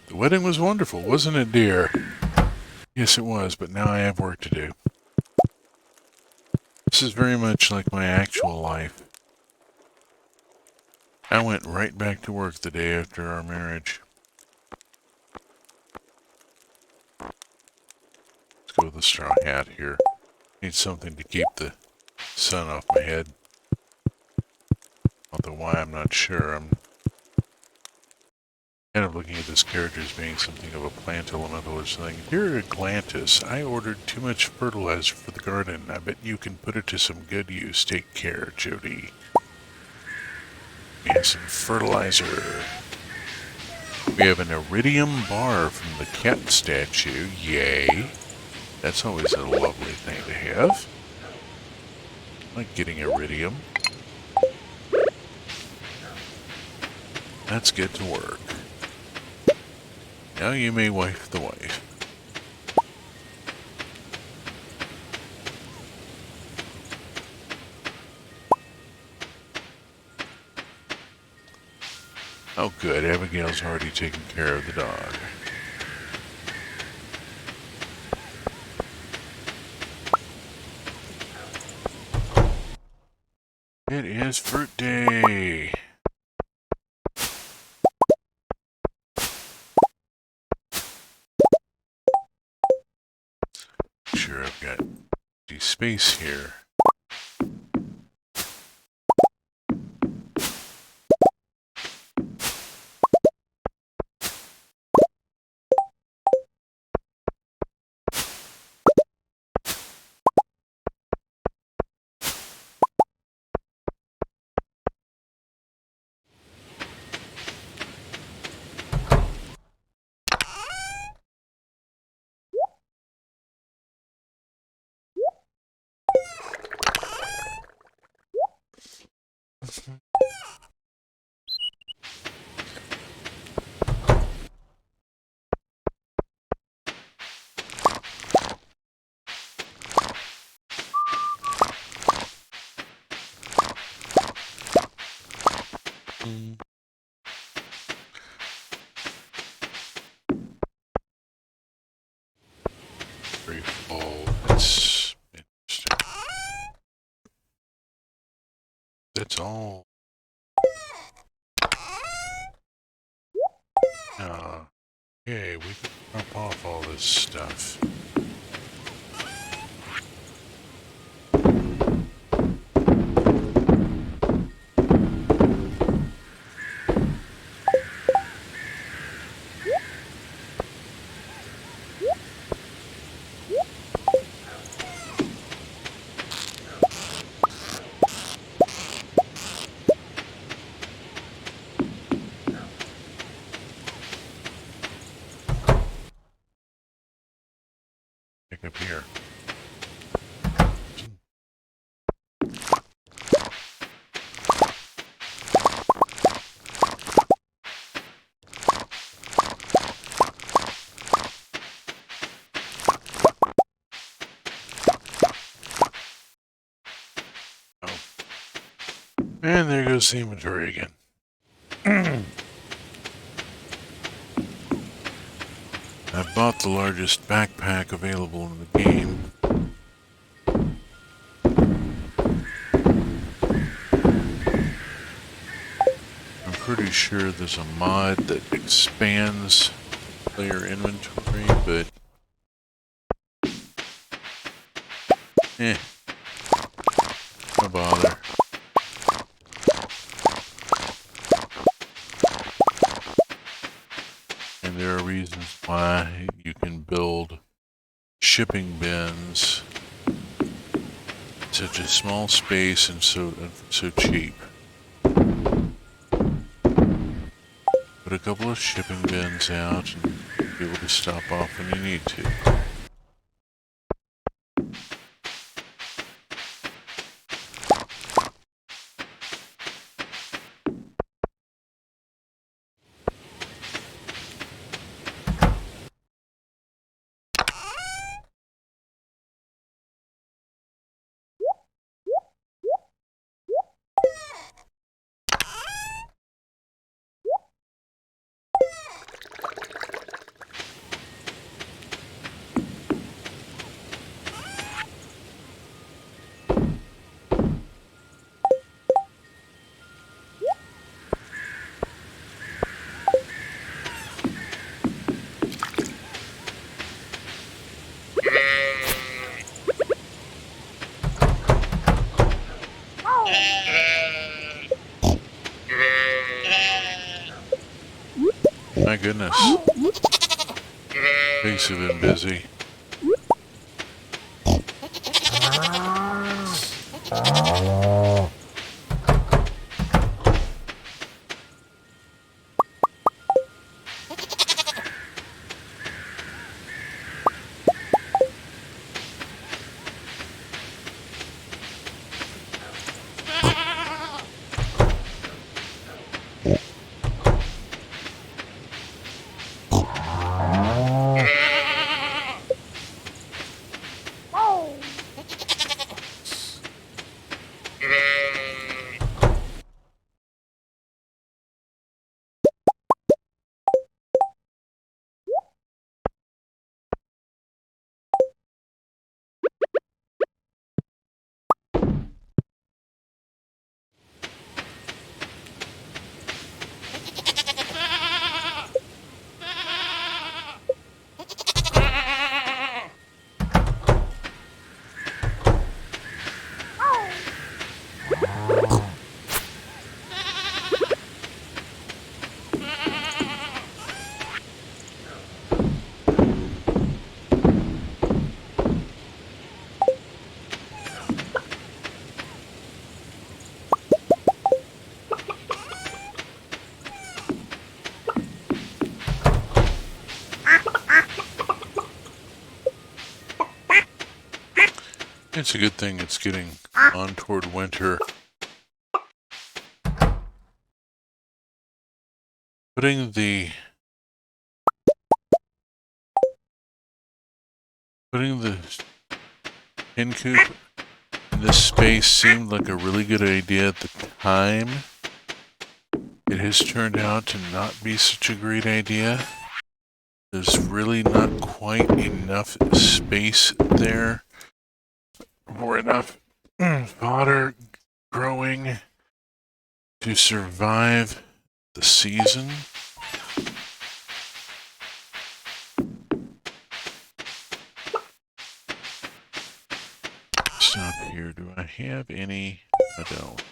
The wedding was wonderful, wasn't it, dear? Yes, it was, but now I have work to do. This is very much like my actual life. I went right back to work the day after our marriage. Let's go with the straw hat here. Need something to keep the sun off my head. Although why, I'm not sure. I'm kind of looking at this character as being something of a plant elemental or something. Dear Atlantis, I ordered too much fertilizer for the garden. I bet you can put it to some good use. Take care, Jody. We have some fertilizer. We have an iridium bar from the cat statue. Yay. That's always a lovely thing to have. I like getting iridium. Let's get to work. Now you may wife the wife. Oh good, Abigail's already taken care of the dog. It is fruit day. Sure, I've got the space here. Very full. That's interesting. That's all. Okay, we can drop off all this stuff. Pick up here. Oh. And there goes the inventory again. I bought the largest backpack available in the game. I'm pretty sure there's a mod that expands player inventory, but no bother. And there are reasons why you can build shipping bins such a small space and so cheap. Put a couple of shipping bins out and be able to stop off when you need to. My goodness. Pigs have been busy. It's a good thing it's getting on toward winter. Putting the hen coop in this space seemed like a really good idea at the time. it has turned out to not be such a great idea. There's really not quite enough space there for enough fodder growing to survive the season. Stop here. Do I have any? I don't.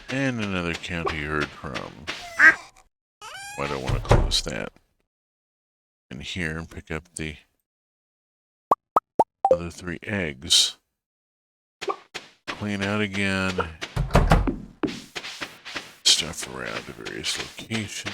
And another county herd crumb. I don't want to close that. In here and pick up the other 3 eggs. Clean out again. Stuff around to various locations.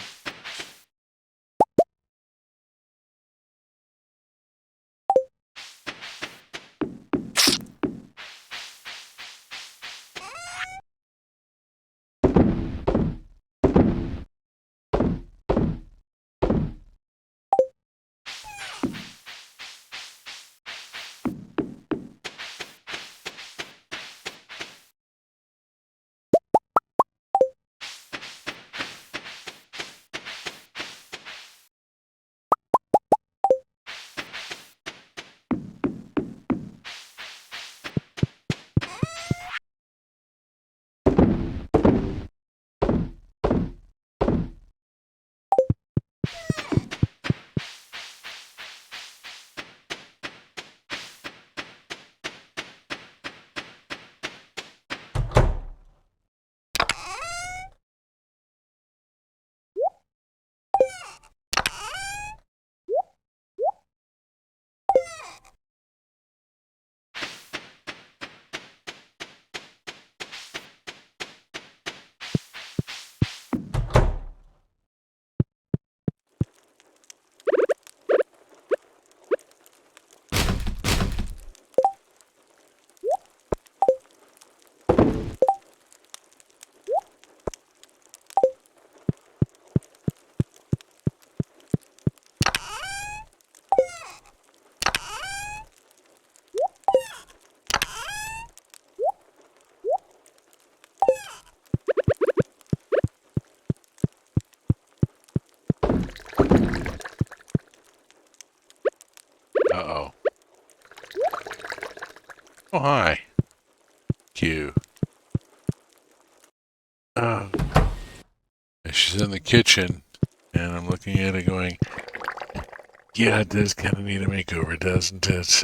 Uh-oh. Oh, hi. Q. She's in the kitchen, and I'm looking at it going, yeah, it does kind of need a makeover, doesn't it?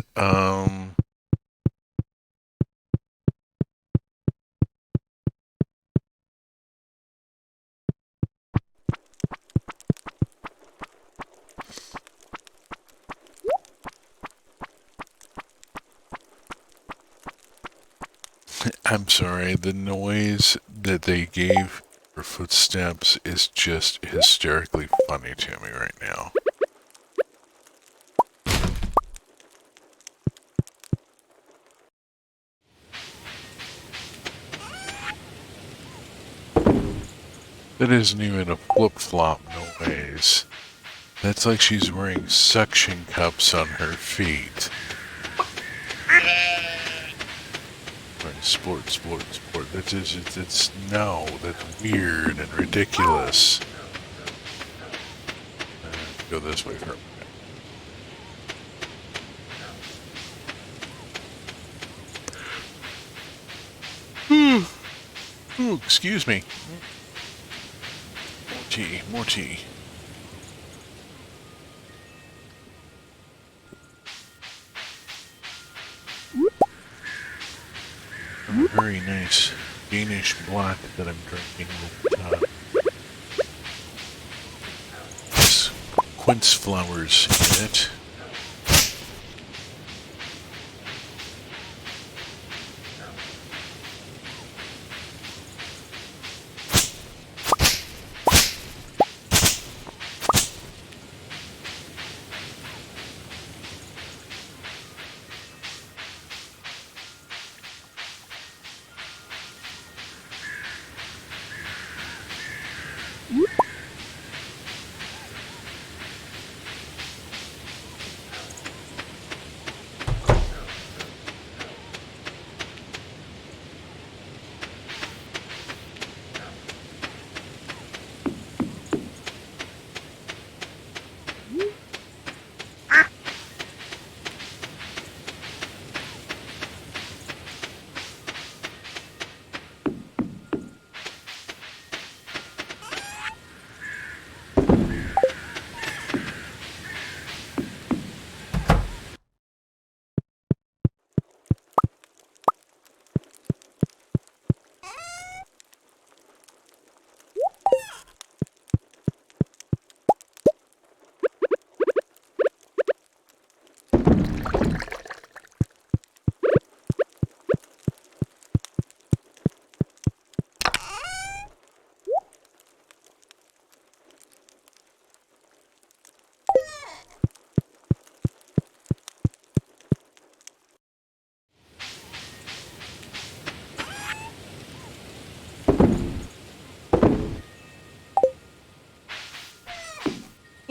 I'm sorry, the noise that they gave for footsteps is just hysterically funny to me right now. That isn't even a flip-flop, no ways. That's like she's wearing suction cups on her feet. Sport. That's no, that's weird and ridiculous. Go this way for a minute. Ooh, excuse me. More tea. A very nice Danish black that I'm drinking with quince flowers in it.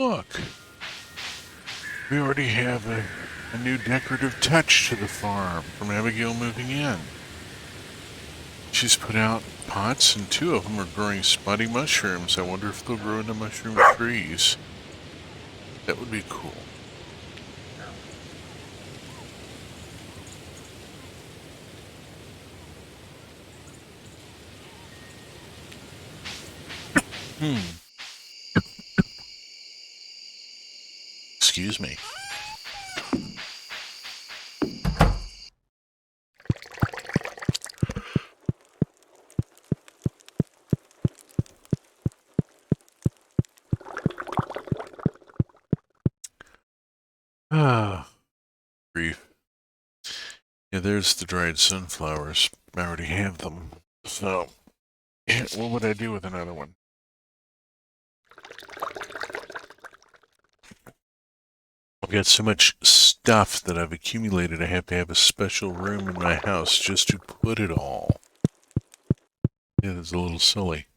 look! We already have a new decorative touch to the farm from Abigail moving in. She's put out pots, and 2 of them are growing spotty mushrooms. I wonder if they'll grow into mushroom trees. That would be cool. Excuse me. Ah, grief. Yeah, there's the dried sunflowers. I already have them. So, what would I do with another one? I've got so much stuff that I've accumulated, I have to have a special room in my house just to put it all. Yeah, that's a little silly.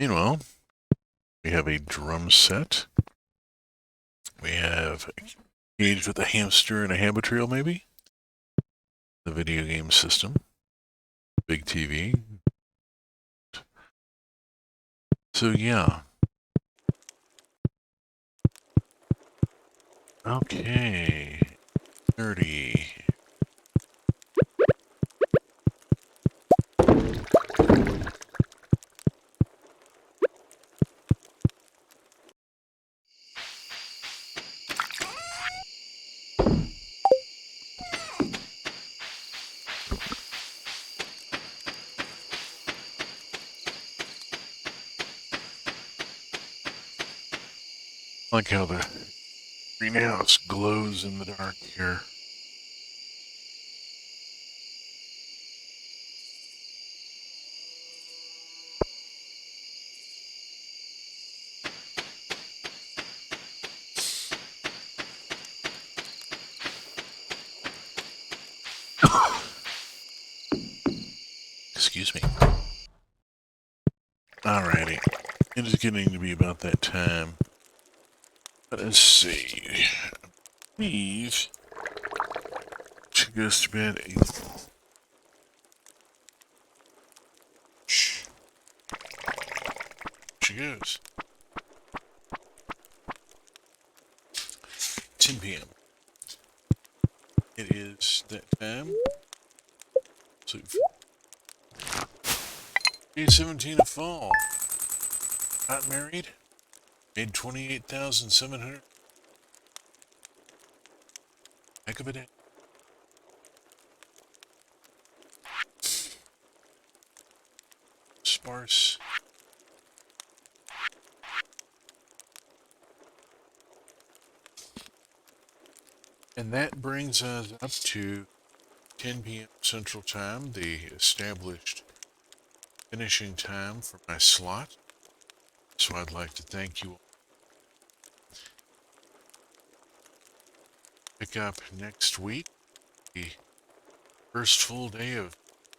Meanwhile, we have a drum set. We have a cage with a hamster and a hamburger, maybe? The video game system. Big TV. So, yeah. Okay. 30. I like how the greenhouse glows in the dark here. Excuse me. Alrighty. It is getting to be about that time. Let us see. Eve. She goes to bed. Shh. She goes. 10 p.m. It is that time. So, day 17 of fall. Not married. Made 28,700. Heck of a day. Sparse. And that brings us up to 10 p.m. Central Time, the established finishing time for my slot. So I'd like to thank you all. Pick up next week, the first full day of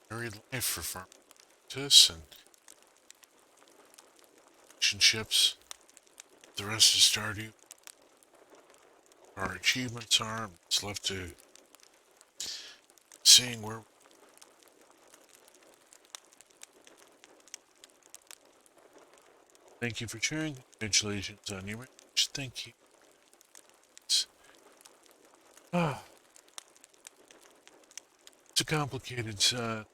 married life for pharmacists and relationships. The rest of Stardew. Our achievements are. It's left to seeing where. Thank you for sharing. Congratulations on your marriage. Thank you. Ah, it's a complicated story.